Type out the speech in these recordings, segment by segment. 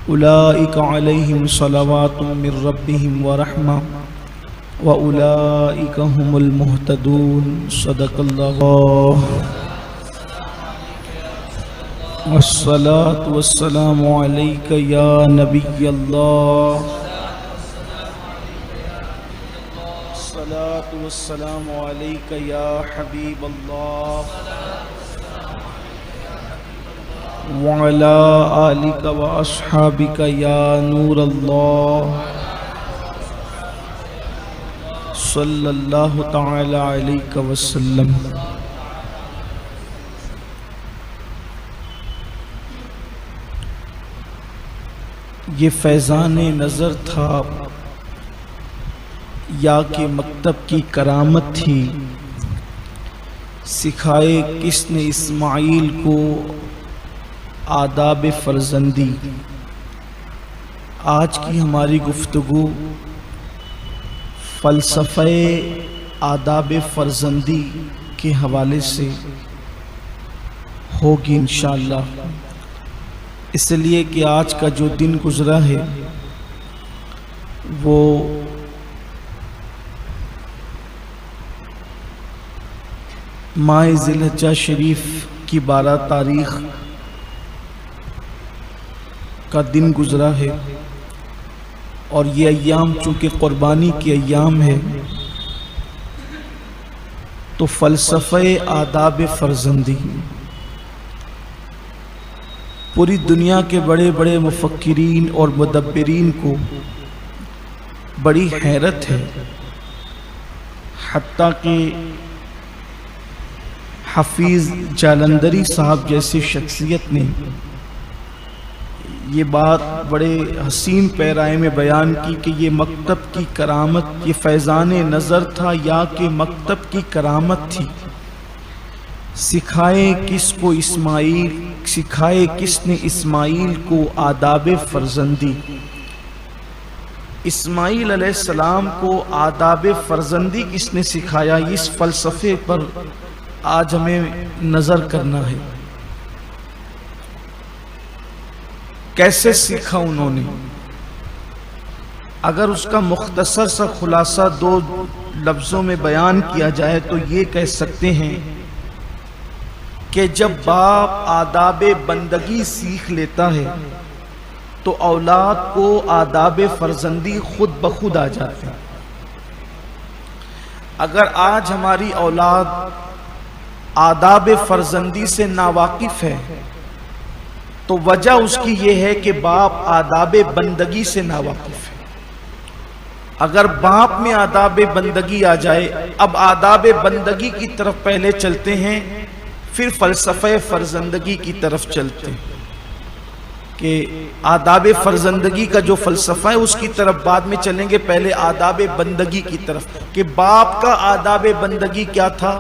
اولئک علیہم صلوات من ربہم ورحمہ وَأُولَئِكَ هُمُ الْمُهْتَدُونَ صدق اللہ والصلاة والسلام علیکہ یا نبی اللہ الصلاة والسلام علیکہ یا حبیب اللہ وعلى آلك وأصحابك یا نور اللہ صلی اللہ تعالی علیہ وسلم۔ یہ فیضان نظر تھا یا کہ مکتب کی کرامت تھی، سکھائے کس نے اسماعیل کو آداب فرزندی۔ آج کی ہماری گفتگو فلسفہ آداب فرزندی کے حوالے سے ہوگی انشاءاللہ، اس لیے کہ آج کا جو دن گزرا ہے وہ ماہ ذی الحجہ شریف کی 12 تاریخ کا دن گزرا ہے، اور یہ ایام چونکہ قربانی کے ایام ہے تو فلسفہ آداب فرزندی پوری دنیا کے بڑے بڑے مفکرین اور مدبرین کو بڑی حیرت ہے، حتیٰ کہ حفیظ جالندری صاحب جیسی شخصیت نے یہ بات بڑے حسین پیرائے میں بیان کی کہ یہ مکتب کی کرامت، یہ فیضان نظر تھا یا کہ مکتب کی کرامت تھی۔ سکھائے کس کو اسماعیل، سکھائے کس نے اسماعیل کو آداب فرزندی۔ اسماعیل علیہ السلام کو آداب فرزندی کس نے سکھایا، اس فلسفے پر آج ہمیں نظر کرنا ہے۔ کیسے سیکھا انہوں نے؟ اگر اس کا مختصر سا خلاصہ 2 لفظوں میں بیان کیا جائے تو یہ کہہ سکتے ہیں کہ جب باپ آداب بندگی سیکھ لیتا ہے تو اولاد کو آداب فرزندی خود بخود آ جاتے ہیں۔ اگر آج ہماری اولاد آداب فرزندی سے ناواقف ہے تو وجہ اس کی یہ ہے کہ باپ آداب بندگی سے ناواقف ہے۔ اگر باپ میں آداب بندگی آ جائے، اب آداب بندگی کی طرف پہلے چلتے ہیں پھر فلسفہ فرزندگی کی طرف چلتے ہیں، کہ آداب فرزندگی کا جو فلسفہ ہے اس کی طرف بعد میں چلیں گے، پہلے آداب بندگی کی طرف کہ باپ کا آداب بندگی کیا تھا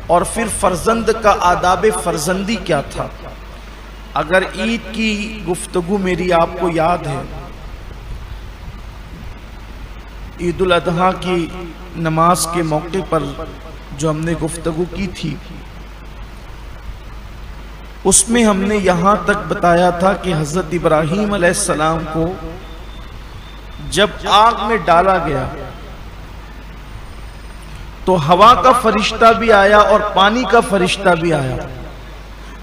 اور پھر فرزند کا آداب فرزندی کیا تھا۔ اگر عید کی گفتگو میری آپ کو یاد ہے، عید الاضحیٰ کی نماز کے موقع پر جو ہم نے گفتگو کی تھی، اس میں ہم نے یہاں تک بتایا تھا کہ حضرت ابراہیم علیہ السلام کو جب آگ میں ڈالا گیا تو ہوا کا فرشتہ بھی آیا اور پانی کا فرشتہ بھی آیا،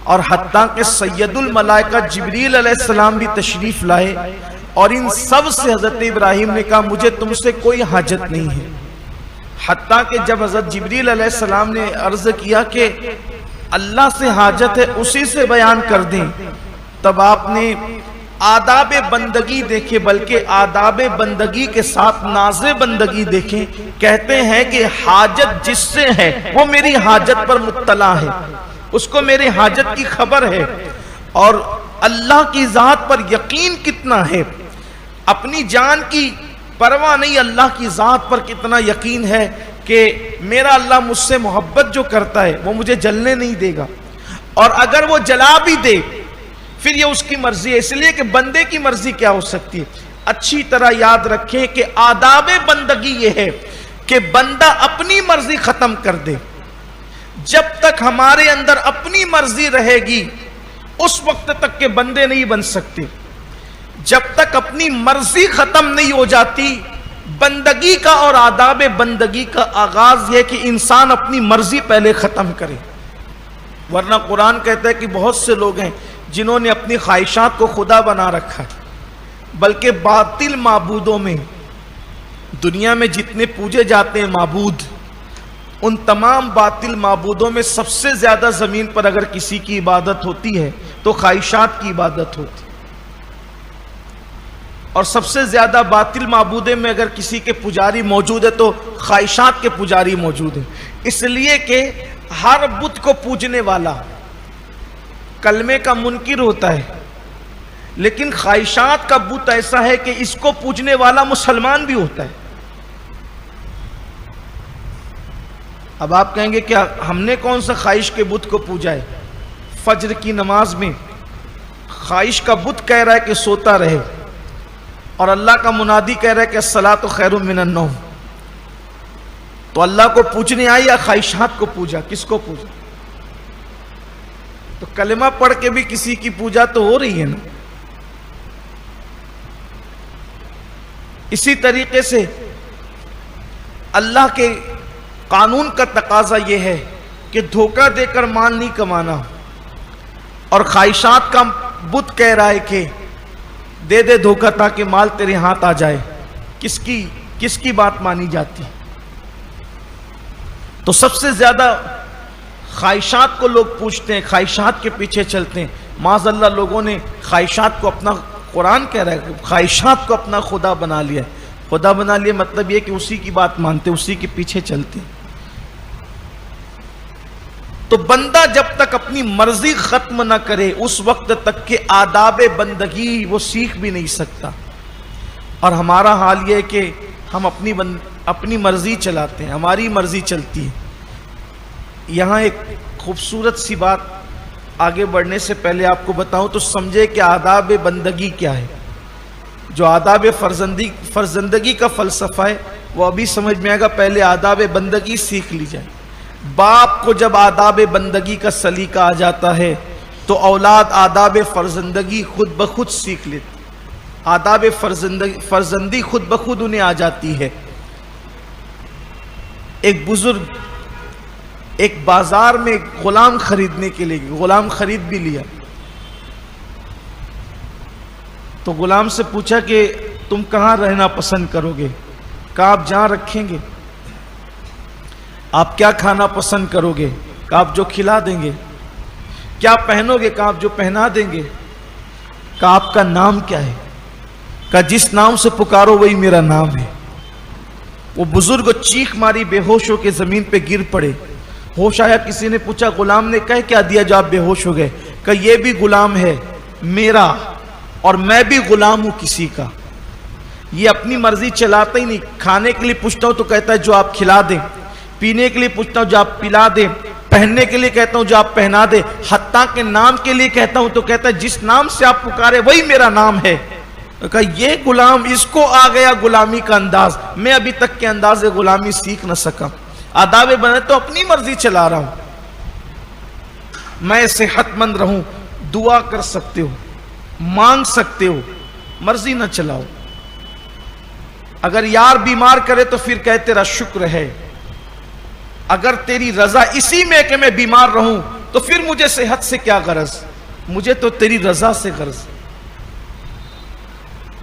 اور حتیٰ کہ سید الملائکہ جبریل علیہ السلام بھی تشریف لائے، اور ان سب سے حضرت ابراہیم نے کہا مجھے تم سے کوئی حاجت نہیں ہے۔ حتیٰ کہ جب حضرت جبریل علیہ السلام نے عرض کیا کہ اللہ سے حاجت ہے اسی سے بیان کر دیں، تب آپ نے آداب بندگی دیکھے، بلکہ آداب بندگی کے ساتھ ناز بندگی دیکھیں۔ کہتے ہیں کہ حاجت جس سے ہے وہ میری حاجت پر مطلع ہے، اس کو میری حاجت کی خبر ہے، اور اللہ کی ذات پر یقین کتنا ہے، اپنی جان کی پرواہ نہیں، اللہ کی ذات پر کتنا یقین ہے کہ میرا اللہ مجھ سے محبت جو کرتا ہے وہ مجھے جلنے نہیں دے گا، اور اگر وہ جلا بھی دے پھر یہ اس کی مرضی ہے، اس لیے کہ بندے کی مرضی کیا ہو سکتی ہے۔ اچھی طرح یاد رکھیں کہ آداب بندگی یہ ہے کہ بندہ اپنی مرضی ختم کر دے۔ جب تک ہمارے اندر اپنی مرضی رہے گی اس وقت تک کہ بندے نہیں بن سکتے۔ جب تک اپنی مرضی ختم نہیں ہو جاتی، بندگی کا اور آداب بندگی کا آغاز یہ کہ انسان اپنی مرضی پہلے ختم کرے. ورنہ قرآن کہتا ہے کہ بہت سے لوگ ہیں جنہوں نے اپنی خواہشات کو خدا بنا رکھا ہے، بلکہ باطل معبودوں میں، دنیا میں جتنے پوجے جاتے ہیں معبود، ان تمام باطل معبودوں میں سب سے زیادہ زمین پر اگر کسی کی عبادت ہوتی ہے تو خواہشات کی عبادت ہوتی ہے، اور سب سے زیادہ باطل معبودے میں اگر کسی کے پجاری موجود ہے تو خواہشات کے پجاری موجود ہیں. اس لیے کہ ہر بت کو پوجنے والا کلمے کا منکر ہوتا ہے، لیکن خواہشات کا بت ایسا ہے کہ اس کو پوجنے والا مسلمان بھی ہوتا ہے. اب آپ کہیں گے کیا ہم نے کون سا خواہش کے بت کو پوجا ہے؟ فجر کی نماز میں خواہش کا بت کہہ رہا ہے کہ سوتا رہے، اور اللہ کا منادی کہہ رہا ہے کہ الصلاۃ خیر من النوم. تو اللہ کو پوجنے آئی یا خواہشات کو پوجا؟ کس کو پوجا؟ تو کلمہ پڑھ کے بھی کسی کی پوجا تو ہو رہی ہے نا. اسی طریقے سے اللہ کے قانون کا تقاضا یہ ہے کہ دھوکہ دے کر مال نہیں کمانا، اور خواہشات کا بت کہہ رہا ہے کہ دے دے دھوکہ تاکہ مال تیرے ہاتھ آ جائے. کس کی بات مانی جاتی؟ تو سب سے زیادہ خواہشات کو لوگ پوچھتے ہیں، خواہشات کے پیچھے چلتے ہیں. معاذ اللہ لوگوں نے خواہشات کو اپنا، قرآن کہہ رہا ہے کہ خواہشات کو اپنا خدا بنا لیا. خدا بنا لیا مطلب یہ کہ اسی کی بات مانتے، اسی کے پیچھے چلتے. تو بندہ جب تک اپنی مرضی ختم نہ کرے اس وقت تک کہ آداب بندگی وہ سیکھ بھی نہیں سکتا. اور ہمارا حال یہ ہے کہ ہم اپنی مرضی چلاتے ہیں، ہماری مرضی چلتی ہے. یہاں ایک خوبصورت سی بات آگے بڑھنے سے پہلے آپ کو بتاؤں تو سمجھے کہ آداب بندگی کیا ہے. جو آداب فرزندگی کا فلسفہ ہے وہ ابھی سمجھ میں آئے گا، پہلے آداب بندگی سیکھ لی جائے. باپ کو جب آداب بندگی کا سلیقہ آ جاتا ہے تو اولاد آداب فرزندگی خود بخود سیکھ لیتی. آداب فرزندی خود بخود انہیں آ جاتی ہے. ایک بزرگ ایک بازار میں غلام خریدنے کے لیے، غلام خرید بھی لیا. تو غلام سے پوچھا کہ تم کہاں رہنا پسند کرو گے؟ کہا آپ جہاں رکھیں گے. آپ کیا کھانا پسند کرو گے؟ کہا آپ جو کھلا دیں گے. کیا پہنو گے؟ کہا آپ جو پہنا دیں گے. کہا آپ کا نام کیا ہے؟ کہا جس نام سے پکارو وہی میرا نام ہے. وہ بزرگ چیخ ماری بے ہوش ہو کے زمین پہ گر پڑے. ہوش آیا، کسی نے پوچھا غلام نے کہہ کیا دیا جو آپ بے ہوش ہو گئے؟ کہ یہ بھی غلام ہے میرا اور میں بھی غلام ہوں کسی کا. یہ اپنی مرضی چلاتا ہی نہیں. کھانے کے لیے پوچھتا ہوں تو کہتا ہے جو آپ کھلا دیں، پینے کے لیے پوچھتا ہوں جو آپ پلا دیں، پہننے کے لیے کہتا ہوں جو آپ پہنا دیں، حتیٰ کہ نام کے لیے کہتا ہوں تو کہتا ہے جس نام سے آپ پکارے وہی میرا نام ہے. کہا یہ غلام، اس کو آ گیا غلامی کا انداز، میں ابھی تک کے انداز غلامی سیکھ نہ سکا. آداب بنے تو اپنی مرضی چلا رہا ہوں. میں صحت مند رہوں، دعا کر سکتے ہو، مانگ سکتے ہو، مرضی نہ چلاؤ. اگر یار بیمار کرے تو پھر کہے تیرا شکر ہے. اگر تیری رضا اسی میں کہ میں بیمار رہوں تو پھر مجھے صحت سے کیا غرض؟ مجھے تو تیری رضا سے غرض.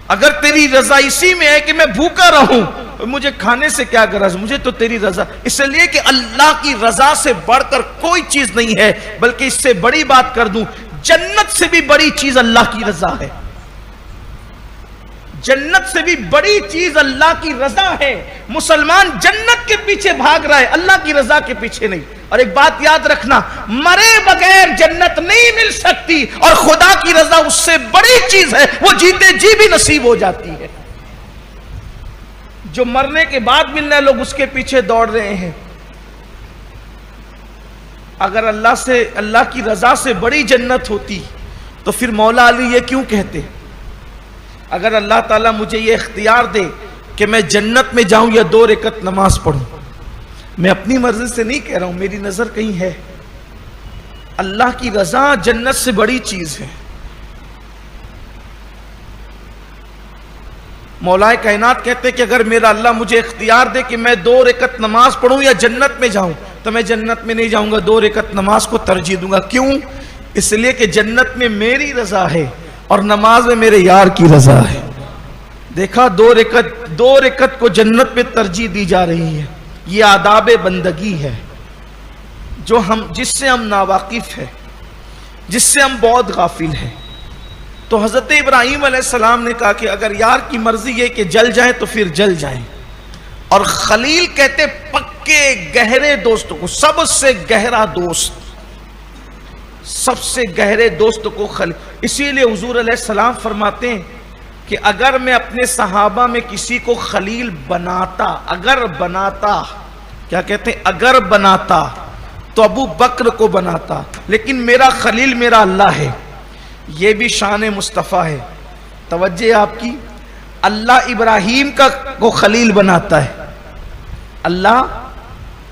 اگر تیری رضا اسی میں ہے کہ میں بھوکا رہوں مجھے کھانے سے کیا غرض؟ مجھے تو تیری رضا. اس لیے کہ اللہ کی رضا سے بڑھ کر کوئی چیز نہیں ہے. بلکہ اس سے بڑی بات کر دوں، جنت سے بھی بڑی چیز اللہ کی رضا ہے. جنت سے بھی بڑی چیز اللہ کی رضا ہے. مسلمان جنت کے پیچھے بھاگ رہا ہے، اللہ کی رضا کے پیچھے نہیں. اور ایک بات یاد رکھنا، مرے بغیر جنت نہیں مل سکتی، اور خدا کی رضا اس سے بڑی چیز ہے، وہ جیتے جی بھی نصیب ہو جاتی ہے. جو مرنے کے بعد ملنا لوگ اس کے پیچھے دوڑ رہے ہیں. اگر اللہ کی رضا سے بڑی جنت ہوتی تو پھر مولا علی یہ کیوں کہتے؟ اگر اللہ تعالیٰ مجھے یہ اختیار دے کہ میں جنت میں جاؤں یا 2 رکعت نماز پڑھوں، میں اپنی مرضی سے نہیں کہہ رہا ہوں، میری نظر کہیں ہے. اللہ کی رضا جنت سے بڑی چیز ہے. مولا کائنات کہتے ہیں کہ اگر میرا اللہ مجھے اختیار دے کہ میں 2 رکعت نماز پڑھوں یا جنت میں جاؤں تو میں جنت میں نہیں جاؤں گا، 2 رکعت نماز کو ترجیح دوں گا۔ کیوں؟ اس لیے کہ جنت میں میری رضا ہے اور نماز میں میرے یار کی رضا ہے۔ دیکھا 2 رکعت کو جنت میں ترجیح دی جا رہی ہے۔ یہ آداب بندگی ہے جس سے ہم ناواقف ہیں، جس سے ہم بہت غافل ہیں۔ تو حضرت ابراہیم علیہ السلام نے کہا کہ اگر یار کی مرضی ہے کہ جل جائیں تو پھر جل جائیں۔ اور خلیل کہتے پکے گہرے دوستوں کو، سب سے گہرا دوست، سب سے گہرے دوست کو خلیل۔ اسی لیے حضور علیہ السلام فرماتے ہیں کہ اگر میں اپنے صحابہ میں کسی کو خلیل بناتا، کیا کہتے ہیں؟ اگر بناتا تو ابو بکر کو بناتا، لیکن میرا خلیل میرا اللہ ہے۔ یہ بھی شان مصطفیٰ ہے۔ توجہ آپ کی، اللہ ابراہیم کو خلیل بناتا ہے۔ اللہ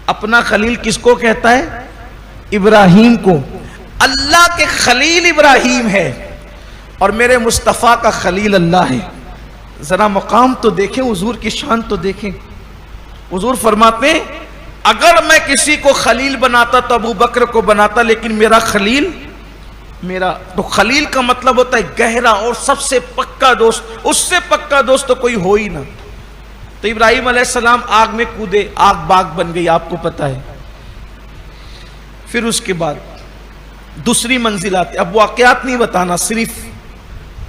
اپنا خلیل کس کو کہتا ہے؟ ابراہیم کو۔ اللہ کے خلیل ابراہیم ہے اور میرے مصطفیٰ کا خلیل اللہ ہے۔ ذرا مقام تو دیکھیں، حضور کی شان تو دیکھیں۔ حضور فرماتے ہیں اگر میں کسی کو خلیل بناتا تو ابو بکر کو بناتا، لیکن میرا خلیل میرا۔ تو خلیل کا مطلب ہوتا ہے گہرا اور سب سے پکا دوست، اس سے پکا دوست تو کوئی ہو ہی نہ۔ تو ابراہیم علیہ السلام آگ میں کودے، آگ باغ بن گئی، آپ کو پتا ہے۔ پھر اس کے بعد دوسری منزل آتی، اب واقعات نہیں بتانا، صرف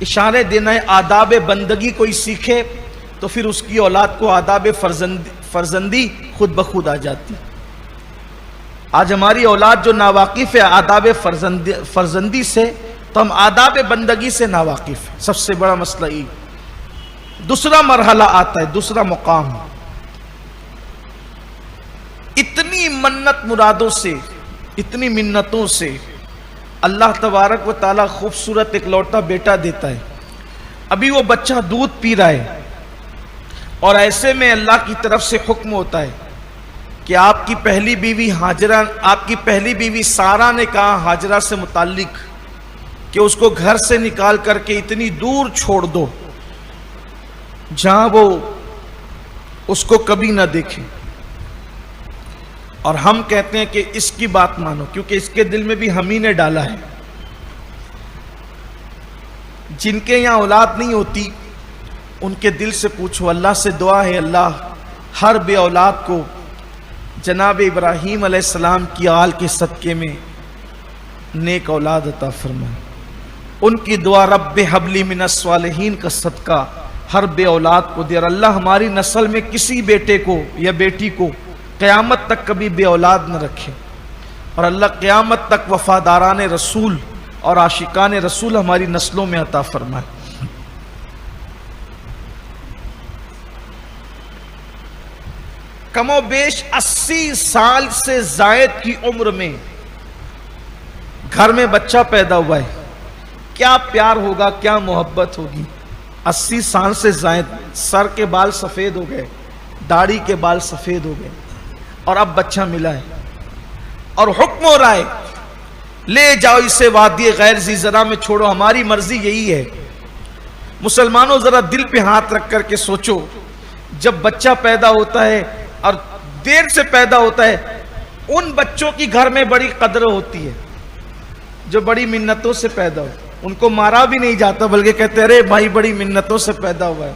اشارے دینا ہے۔ آداب بندگی کوئی سیکھے تو پھر اس کی اولاد کو آداب فرزندی خود بخود آ جاتی۔ آج ہماری اولاد جو ناواقف ہے آداب فرزندی سے، تو ہم آداب بندگی سے ناواقف ہیں۔ سب سے بڑا مسئلہ یہ۔ دوسرا مرحلہ آتا ہے، دوسرا مقام، اتنی منت مرادوں سے، اتنی منتوں سے اللہ تبارک و تعالیٰ خوبصورت ایک لوٹا بیٹا دیتا ہے۔ ابھی وہ بچہ دودھ پی رہا ہے اور ایسے میں اللہ کی طرف سے حکم ہوتا ہے کہ آپ کی پہلی بیوی ہاجرہ، آپ کی پہلی بیوی سارہ نے کہا ہاجرہ سے متعلق کہ اس کو گھر سے نکال کر کے اتنی دور چھوڑ دو جہاں وہ اس کو کبھی نہ دیکھے۔ اور ہم کہتے ہیں کہ اس کی بات مانو، کیونکہ اس کے دل میں بھی ہم ہی نے ڈالا ہے۔ جن کے یہاں اولاد نہیں ہوتی ان کے دل سے پوچھو، اللہ سے دعا ہے اللہ ہر بے اولاد کو جناب ابراہیم علیہ السلام کی آل کے صدقے میں نیک اولاد عطا فرمائے۔ ان کی دعا رب ہب لی من الصالحین کا صدقہ ہر بے اولاد کو دے، اور اللہ ہماری نسل میں کسی بیٹے کو یا بیٹی کو قیامت تک کبھی بے اولاد نہ رکھے، اور اللہ قیامت تک وفاداران رسول اور عاشقان رسول ہماری نسلوں میں عطا فرمائے۔ کم و بیش 80 سال سے زائد کی عمر میں گھر میں بچہ پیدا ہوا ہے، کیا پیار ہوگا، کیا محبت ہوگی۔ 80 سال سے زائد، سر کے بال سفید ہو گئے، داڑھی کے بال سفید ہو گئے، اور اب بچہ ملا ہے اور حکم ہو رہا ہے لے جاؤ اسے وادی غیر ذی زرع میں چھوڑو، ہماری مرضی یہی ہے۔ مسلمانوں ذرا دل پہ ہاتھ رکھ کر کے سوچو، جب بچہ پیدا ہوتا ہے اور دیر سے پیدا ہوتا ہے، ان بچوں کی گھر میں بڑی قدر ہوتی ہے جو بڑی منتوں سے پیدا ہو۔ ان کو مارا بھی نہیں جاتا بلکہ کہتے ہیں ارے بھائی بڑی منتوں سے پیدا ہوا ہے،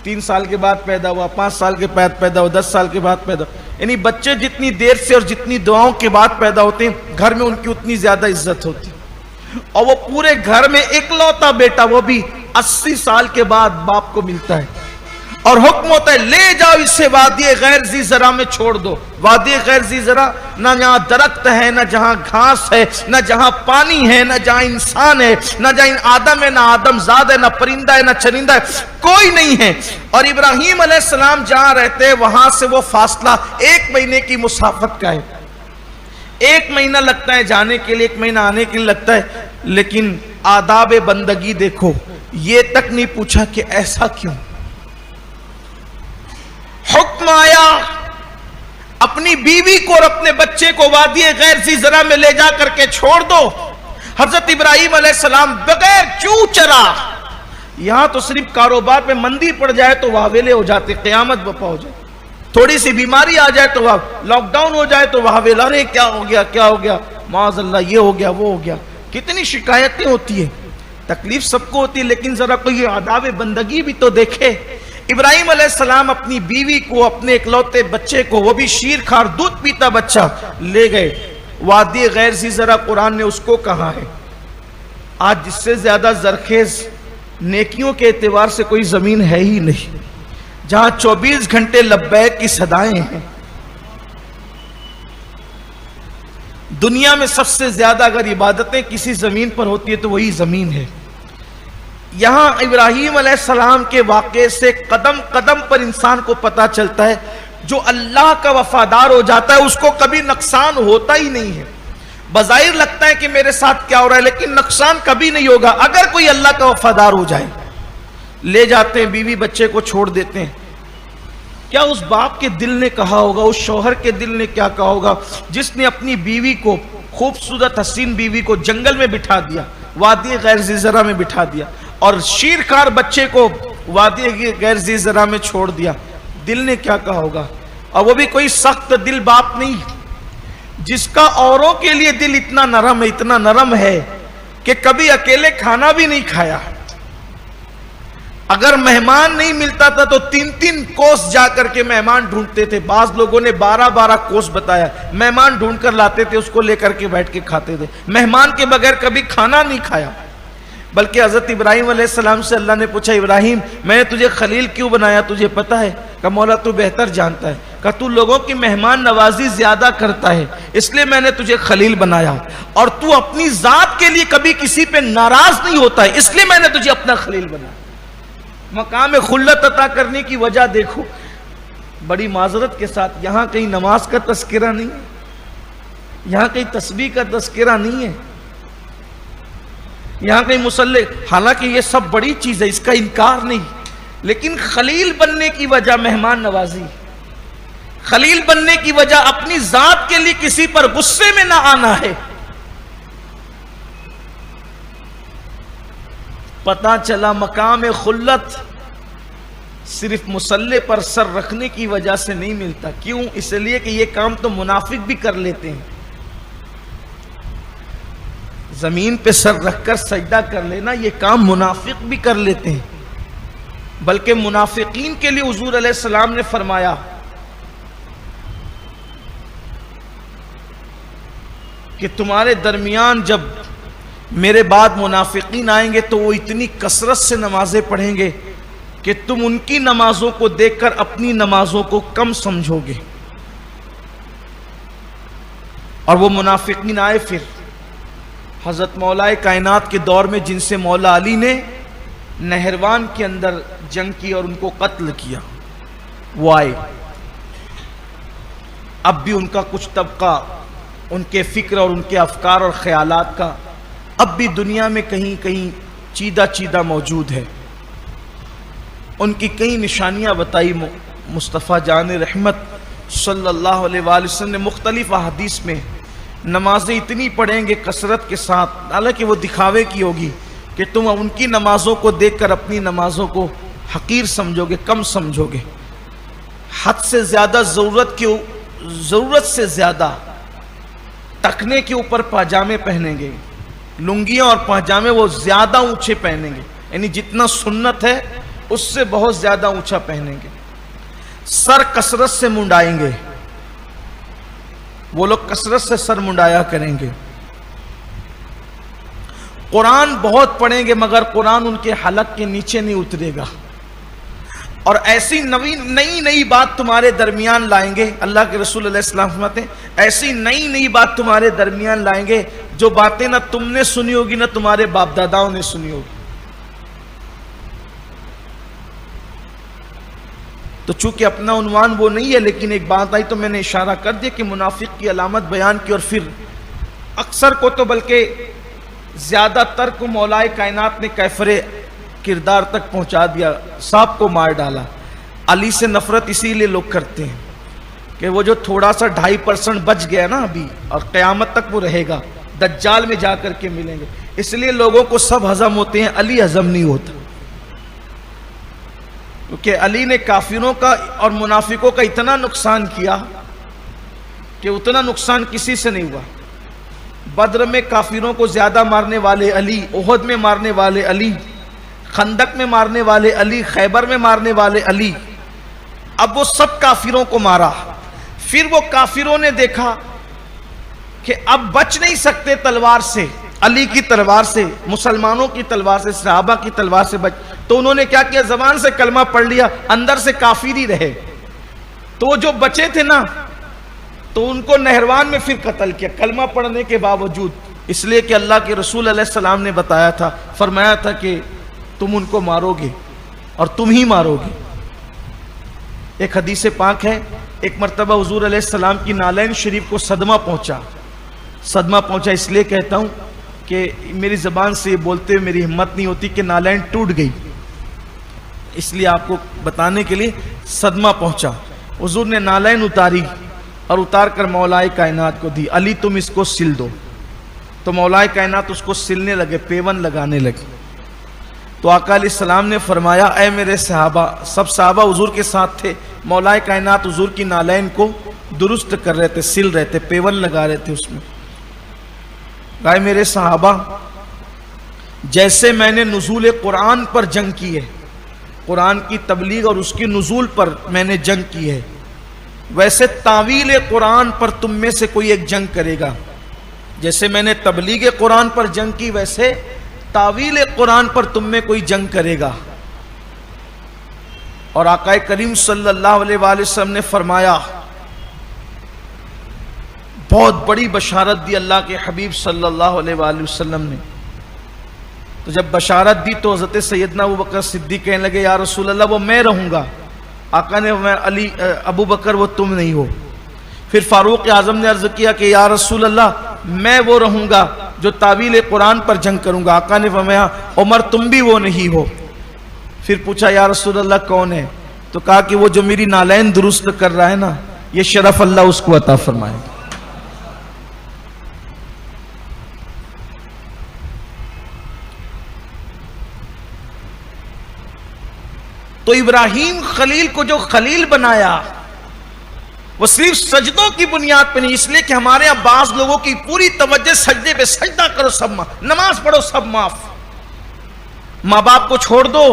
3 سال کے بعد پیدا ہوا، 5 سال کے بعد پیدا ہوا، 10 سال کے بعد پیدا ہوا۔ یعنی بچے جتنی دیر سے اور جتنی دعاؤں کے بعد پیدا ہوتے ہیں گھر میں ان کی اتنی زیادہ عزت ہوتی ہے، اور وہ پورے گھر میں اکلوتا بیٹا وہ بھی 80 سال کے بعد باپ کو ملتا ہے، اور حکم ہوتا ہے لے جاؤ اسے وادی غیر ذی زرع میں چھوڑ دو۔ وادی غیر ذی زرع نہ جہاں درخت ہے، نہ جہاں گھاس ہے، نہ جہاں پانی ہے، نہ جہاں انسان ہے، نہ جہاں آدم ہے، نہ آدم زاد ہے، نہ پرندہ ہے، نہ چرندہ ہے، کوئی نہیں ہے۔ اور ابراہیم علیہ السلام جہاں رہتے ہیں وہاں سے وہ فاصلہ 1 مہینے کی مسافت کا ہے۔ 1 مہینہ لگتا ہے جانے کے لیے، 1 مہینہ آنے کے لیے لگتا ہے، لیکن آداب بندگی دیکھو، یہ تک نہیں پوچھا کہ ایسا کیوں۔ حکم آیا اپنی بیوی کو اور اپنے بچے کو وادی غیر ذی زرع میں لے جا کر کے چھوڑ دو۔ حضرت ابراہیم علیہ السلام بغیر چو چرا یہاں تو صرف کاروبار پہ مندی پڑ جائے تو واویلے ہو جاتے، قیامت بپا ہو جائے، تھوڑی سی بیماری آ جائے تو لاک ڈاؤن ہو جائے تو واویلا، ارے کیا ہو گیا کیا ہو گیا، معاذ اللہ یہ ہو گیا وہ ہو گیا، کتنی شکایتیں ہوتی ہیں، تکلیف سب کو ہوتی ہے، لیکن ذرا کوئی آداب بندگی بھی تو دیکھے۔ ابراہیم علیہ السلام اپنی بیوی کو، اپنے اکلوتے بچے کو، وہ بھی شیر کھار دودھ پیتا بچہ لے گئے وادی غیر ذی زرع، قرآن نے اس کو کہا ہے۔ آج جس سے زیادہ زرخیز نیکیوں کے اعتبار سے کوئی زمین ہے ہی نہیں، جہاں 24 گھنٹے لبیک کی صدائیں ہیں۔ دنیا میں سب سے زیادہ اگر عبادتیں کسی زمین پر ہوتی ہے تو وہی زمین ہے۔ یہاں ابراہیم علیہ السلام کے واقعے سے قدم قدم پر انسان کو پتا چلتا ہے جو اللہ کا وفادار ہو جاتا ہے اس کو کبھی نقصان ہوتا ہی نہیں ہے۔ بظاہر لگتا ہے کہ میرے ساتھ کیا ہو رہا ہے، لیکن نقصان کبھی نہیں ہوگا اگر کوئی اللہ کا وفادار ہو جائے۔ لے جاتے ہیں بیوی بچے کو چھوڑ دیتے ہیں، کیا اس باپ کے دل نے کہا ہوگا، اس شوہر کے دل نے کیا کہا ہوگا جس نے اپنی بیوی کو، خوبصورت حسین بیوی کو جنگل میں بٹھا دیا، وادی غیر ذی زرع میں بٹھا دیا، اور شیرخوار بچے کو وادی غیر ذی زرع میں چھوڑ دیا، دل نے کیا کہا ہوگا؟ اور وہ بھی کوئی سخت دل باپ نہیں، جس کا اوروں کے لیے دل اتنا نرم ہے کہ کبھی اکیلے کھانا بھی نہیں کھایا۔ اگر مہمان نہیں ملتا تھا تو 3 کوس جا کر کے مہمان ڈھونڈتے تھے، بعض لوگوں نے 12 کوس بتایا، مہمان ڈھونڈ کر لاتے تھے، اس کو لے کر کے بیٹھ کے کھاتے تھے، مہمان کے بغیر کبھی کھانا نہیں کھایا۔ بلکہ حضرت ابراہیم علیہ السلام سے اللہ نے پوچھا، ابراہیم میں نے تجھے خلیل کیوں بنایا، تجھے پتا ہے؟ کہا مولا تو بہتر جانتا ہے۔ کہا تو لوگوں کی مہمان نوازی زیادہ کرتا ہے اس لیے میں نے تجھے خلیل بنایا، اور تو اپنی ذات کے لیے کبھی کسی پہ ناراض نہیں ہوتا ہے اس لیے میں نے تجھے اپنا خلیل بنایا۔ مقام خلت عطا کرنے کی وجہ دیکھو۔ بڑی معذرت کے ساتھ یہاں کہیں نماز کا تذکرہ نہیں ہے، یہاں کہیں تسبیح کا تذکرہ نہیں ہے، یہاں کہیں مصلی، حالانکہ یہ سب بڑی چیز ہے، اس کا انکار نہیں، لیکن خلیل بننے کی وجہ مہمان نوازی، خلیل بننے کی وجہ اپنی ذات کے لیے کسی پر غصے میں نہ آنا ہے۔ پتا چلا مقام خلت صرف مصلی پر سر رکھنے کی وجہ سے نہیں ملتا۔ کیوں؟ اس لیے کہ یہ کام تو منافق بھی کر لیتے ہیں۔ زمین پہ سر رکھ کر سجدہ کر لینا یہ کام منافق بھی کر لیتے ہیں، بلکہ منافقین کے لیے حضور علیہ السلام نے فرمایا کہ تمہارے درمیان جب میرے بعد منافقین آئیں گے تو وہ اتنی کثرت سے نمازیں پڑھیں گے کہ تم ان کی نمازوں کو دیکھ کر اپنی نمازوں کو کم سمجھو گے۔ اور وہ منافقین آئے پھر حضرت مولا کائنات کے دور میں، جن سے مولا علی نے نہروان کے اندر جنگ کی اور ان کو قتل کیا، وہ آئے۔ اب بھی ان کا کچھ طبقہ ان کے فکر اور ان کے افکار اور خیالات کا اب بھی دنیا میں کہیں کہیں چیدہ موجود ہے۔ ان کی کئی نشانیاں بتائی مصطفیٰ جان رحمت صلی اللہ علیہ وآلہ وسلم نے مختلف احادیث میں۔ نمازیں اتنی پڑھیں گے کثرت کے ساتھ، حالانکہ وہ دکھاوے کی ہوگی کہ تم ان کی نمازوں کو دیکھ کر اپنی نمازوں کو حقیر سمجھو گے، کم سمجھو گے۔ حد سے زیادہ ضرورت سے زیادہ ٹکنے کے اوپر پاجامے پہنیں گے، لنگیاں اور پاجامے وہ زیادہ اونچے پہنیں گے، یعنی جتنا سنت ہے اس سے بہت زیادہ اونچا پہنیں گے۔ سر کثرت سے منڈائیں گے، وہ لوگ کثرت سے سر منڈایا کریں گے۔ قرآن بہت پڑھیں گے مگر قرآن ان کے حلق کے نیچے نہیں اترے گا، اور ایسی نئی بات تمہارے درمیان لائیں گے۔ اللہ کے رسول علیہ السلام فرماتے ہیں ایسی نئی بات تمہارے درمیان لائیں گے جو باتیں نہ تم نے سنی ہوگی نہ تمہارے باپ داداؤں نے سنی ہوگی۔ تو چونکہ اپنا عنوان وہ نہیں ہے، لیکن ایک بات آئی تو میں نے اشارہ کر دیا کہ منافق کی علامت بیان کی، اور پھر اکثر کو تو بلکہ زیادہ تر کو مولا کائنات نے کیفر کردار تک پہنچا دیا، سانپ کو مار ڈالا۔ علی سے نفرت اسی لیے لوگ کرتے ہیں کہ وہ جو تھوڑا سا 2.5% بچ گیا نا ابھی، اور قیامت تک وہ رہے گا، دجال میں جا کر کے ملیں گے، اس لیے لوگوں کو سب ہضم ہوتے ہیں، علی ہضم نہیں ہوتا۔ کیونکہ علی نے کافروں کا اور منافقوں کا اتنا نقصان کیا کہ اتنا نقصان کسی سے نہیں ہوا۔ بدر میں کافروں کو زیادہ مارنے والے علی، احد میں مارنے والے علی، خندق میں مارنے والے علی، خیبر میں مارنے والے علی۔ اب وہ سب کافروں کو مارا۔ پھر وہ کافروں نے دیکھا کہ اب بچ نہیں سکتے تلوار سے، علی کی تلوار سے، مسلمانوں کی تلوار سے، صحابہ کی تلوار سے بچ، تو انہوں نے کیا کیا، زبان سے کلمہ پڑھ لیا، اندر سے کافر ہی رہے۔ تو جو بچے تھے نا، تو ان کو نہروان میں پھر قتل کیا کلمہ پڑھنے کے باوجود، اس لیے کہ اللہ کے رسول علیہ السلام نے بتایا تھا، فرمایا تھا کہ تم ان کو مارو گے اور تم ہی مارو گے۔ ایک حدیث پاک ہے، ایک مرتبہ حضور علیہ السلام کی نالین شریف کو صدمہ پہنچا۔ صدمہ پہنچا اس لیے کہتا ہوں کہ میری زبان سے یہ بولتے ہوئے میری ہمت نہیں ہوتی کہ نالین ٹوٹ گئی، اس لیے آپ کو بتانے کے لیے صدمہ پہنچا۔ حضور نے نالین اتاری اور اتار کر مولائے کائنات کو دی، علی تم اس کو سل دو۔ تو مولائے کائنات اس کو سلنے لگے، پیون لگانے لگے۔ تو آقا علیہ السلام نے فرمایا، اے میرے صحابہ، سب صحابہ حضور کے ساتھ تھے، مولائے کائنات حضور کی نالین کو درست کر رہے تھے، سل رہے تھے، پیون لگا رہے تھے اس میں۔ اے میرے صحابہ، جیسے میں نے نزول قرآن پر جنگ کی ہے، قرآن کی تبلیغ اور اس کی نزول پر میں نے جنگ کی ہے، ویسے تعویل قرآن پر تم میں سے کوئی ایک جنگ کرے گا۔ جیسے میں نے تبلیغ قرآن پر جنگ کی، ویسے تعویل قرآن پر تم میں کوئی جنگ کرے گا۔ اور آقا کریم صلی اللہ علیہ وآلہ وسلم نے فرمایا، بہت بڑی بشارت دی اللہ کے حبیب صلی اللہ علیہ وآلہ وسلم نے۔ تو جب بشارت دی تو حضرت سیدنا ابو بکر صدیق کہنے لگے، یا رسول اللہ وہ میں رہوں گا۔ آقا نے علی ابو بکر وہ تم نہیں ہو۔ پھر فاروق اعظم نے عرض کیا کہ یا رسول اللہ میں وہ رہوں گا جو تعویل قرآن پر جنگ کروں گا۔ آقا نے فرمایا عمر تم بھی وہ نہیں ہو۔ پھر پوچھا یا رسول اللہ کون ہے؟ تو کہا کہ وہ جو میری نالین درست کر رہا ہے نا، یہ شرف اللہ اس کو عطا فرمائے۔ تو ابراہیم خلیل کو جو خلیل بنایا وہ صرف سجدوں کی بنیاد پہ نہیں، اس لیے کہ ہمارے یہاں بعض لوگوں کی پوری توجہ سجدے پہ، سجدہ کرو سب معاف، نماز پڑھو سب معاف، ماں باپ کو چھوڑ دو،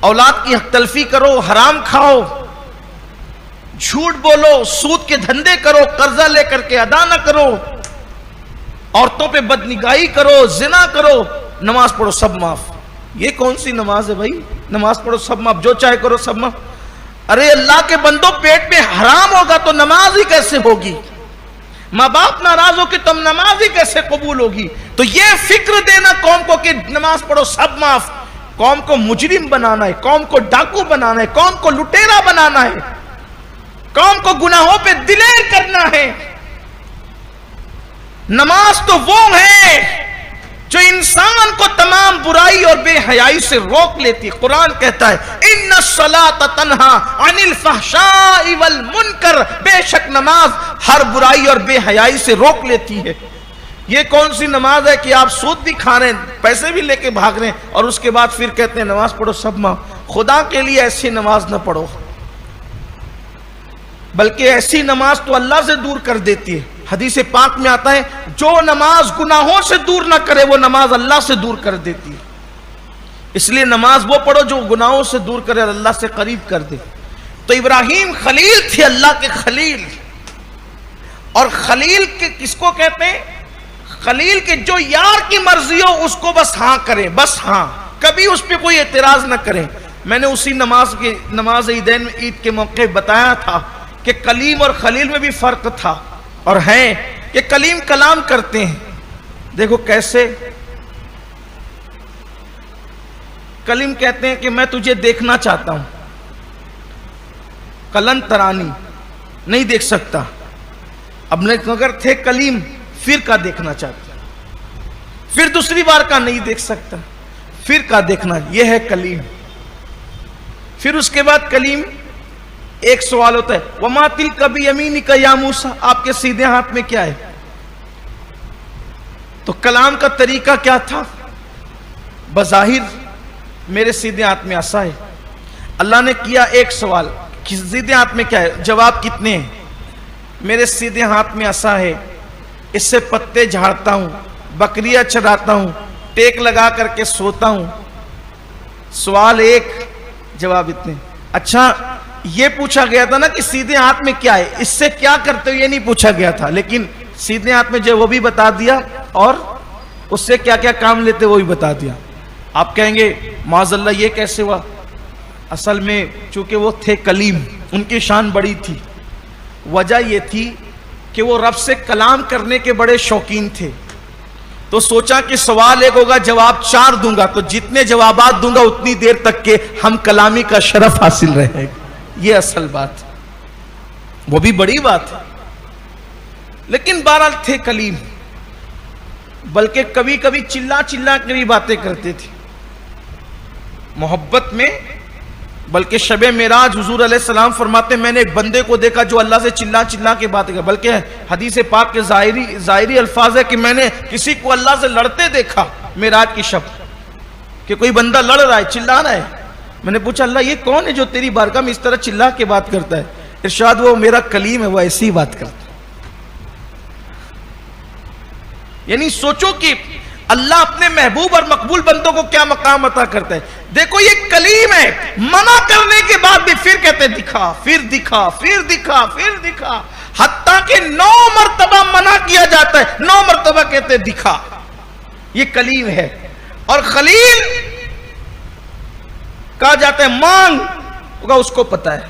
اولاد کی حق تلفی کرو، حرام کھاؤ، جھوٹ بولو، سود کے دھندے کرو، قرضہ لے کر کے ادا نہ کرو، عورتوں پہ بدنگاہی کرو، زنا کرو، نماز پڑھو سب معاف۔ یہ کون سی نماز ہے بھائی؟ نماز پڑھو سب معاف، جو چاہے کرو سب معاف۔ ارے اللہ کے بندوں، پیٹ میں حرام ہوگا تو نماز ہی کیسے ہوگی؟ ماں باپ ناراض ہو کہ تم نماز ہی کیسے قبول ہوگی؟ تو یہ فکر دینا قوم کو کہ نماز پڑھو سب معاف، قوم کو مجرم بنانا ہے، قوم کو ڈاکو بنانا ہے، قوم کو لٹیرا بنانا ہے، قوم کو گناہوں پہ دلیر کرنا ہے۔ نماز تو وہ ہے جو انسان کو تمام برائی اور بے حیائی سے روک لیتی۔ قرآن کہتا ہے ان الصلاۃ تنہا عن الفحشاء والمنکر، بے شک نماز ہر برائی اور بے حیائی سے روک لیتی ہے۔ یہ کون سی نماز ہے کہ آپ سود بھی کھا رہے ہیں، پیسے بھی لے کے بھاگ رہے ہیں، اور اس کے بعد پھر کہتے ہیں نماز پڑھو سب معاف؟ خدا کے لیے ایسی نماز نہ پڑھو، بلکہ ایسی نماز تو اللہ سے دور کر دیتی ہے۔ حدیث پاک میں آتا ہے جو نماز گناہوں سے دور نہ کرے وہ نماز اللہ سے دور کر دیتی ہے۔ اس لیے نماز وہ پڑھو جو گناہوں سے دور کرے اور اللہ سے قریب کر دے۔ تو ابراہیم خلیل تھے، اللہ کے خلیل۔ اور خلیل کے کس کو کہتے ہیں؟ خلیل کے جو یار کی مرضی ہو اس کو بس ہاں کریں، بس ہاں، کبھی اس پہ کوئی اعتراض نہ کریں۔ میں نے اسی نماز عیدین میں عید کے موقع بتایا تھا کہ کلیم اور خلیل میں بھی فرق تھا، اور ہے کہ کلیم کلام کرتے ہیں۔ دیکھو کیسے کلیم کہتے ہیں کہ میں تجھے دیکھنا چاہتا ہوں، کلن ترانی نہیں دیکھ سکتا۔ اب اگر تھے کلیم پھر کا دیکھنا چاہتا، پھر دوسری بار کا نہیں دیکھ سکتا، پھر کا دیکھنا، یہ ہے کلیم۔ پھر اس کے بعد کلیم ایک سوال ہوتا ہے وَمَا تِلْكَ بِيَمِينِكَ يَا موسیٰ، آپ کے سیدھے ہاتھ میں کیا ہے؟ تو کلام کا طریقہ کیا تھا؟ بظاہر میرے سیدھے ہاتھ میں عصا ہے، اللہ نے کیا ایک سوال کہ سیدھے ہاتھ میں کیا ہے؟ جواب کتنے ہیں؟ میرے سیدھے ہاتھ میں عصا ہے، اس سے پتے جھاڑتا ہوں، بکریاں چراتا ہوں، ٹیک لگا کر کے سوتا ہوں۔ سوال ایک، جواب اتنے۔ اچھا یہ پوچھا گیا تھا نا کہ سیدھے ہاتھ میں کیا ہے، اس سے کیا کرتے ہو یہ نہیں پوچھا گیا تھا، لیکن سیدھے ہاتھ میں جو وہ بھی بتا دیا اور اس سے کیا کیا کام لیتے وہ بھی بتا دیا۔ آپ کہیں گے معاذ اللہ یہ کیسے ہوا؟ اصل میں چونکہ وہ تھے کلیم، ان کی شان بڑی تھی، وجہ یہ تھی کہ وہ رب سے کلام کرنے کے بڑے شوقین تھے، تو سوچا کہ سوال ایک ہوگا جواب 4 دوں گا، تو جتنے جوابات دوں گا اتنی دیر تک کہ ہم کلامی کا شرف حاصل رہے گا۔ یہ اصل بات، وہ بھی بڑی بات ہے، لیکن بہرحال تھے کلیم، بلکہ کبھی کبھی چلا چلا کے بھی باتیں کرتے تھے محبت میں۔ بلکہ شب معراج حضور علیہ السلام فرماتے میں نے ایک بندے کو دیکھا جو اللہ سے چلا چلا کے باتیں کر، بلکہ حدیث پاک کے ظاہری الفاظ ہے کہ میں نے کسی کو اللہ سے لڑتے دیکھا معراج کی شب، کہ کوئی بندہ لڑ رہا ہے، چلا رہا ہے۔ میں نے پوچھا اللہ یہ کون ہے جو تیری بارگاہ میں اس طرح چلا کے بات کرتا ہے؟ ارشاد وہ میرا کلیم ہے، وہ ایسی بات کرتا ہے۔ یعنی سوچو کہ اللہ اپنے محبوب اور مقبول بندوں کو کیا مقام عطا کرتا ہے۔ دیکھو یہ کلیم ہے، منع کرنے کے بعد بھی پھر کہتے دکھا، پھر دکھا، پھر دکھا، پھر دکھا، حتیٰ کہ 9 مرتبہ منع کیا جاتا ہے، 9 مرتبہ کہتے دکھا۔ یہ کلیم ہے۔ اور خلیل کہا جاتا ہے مانگ ہوگا، اس کو پتا ہے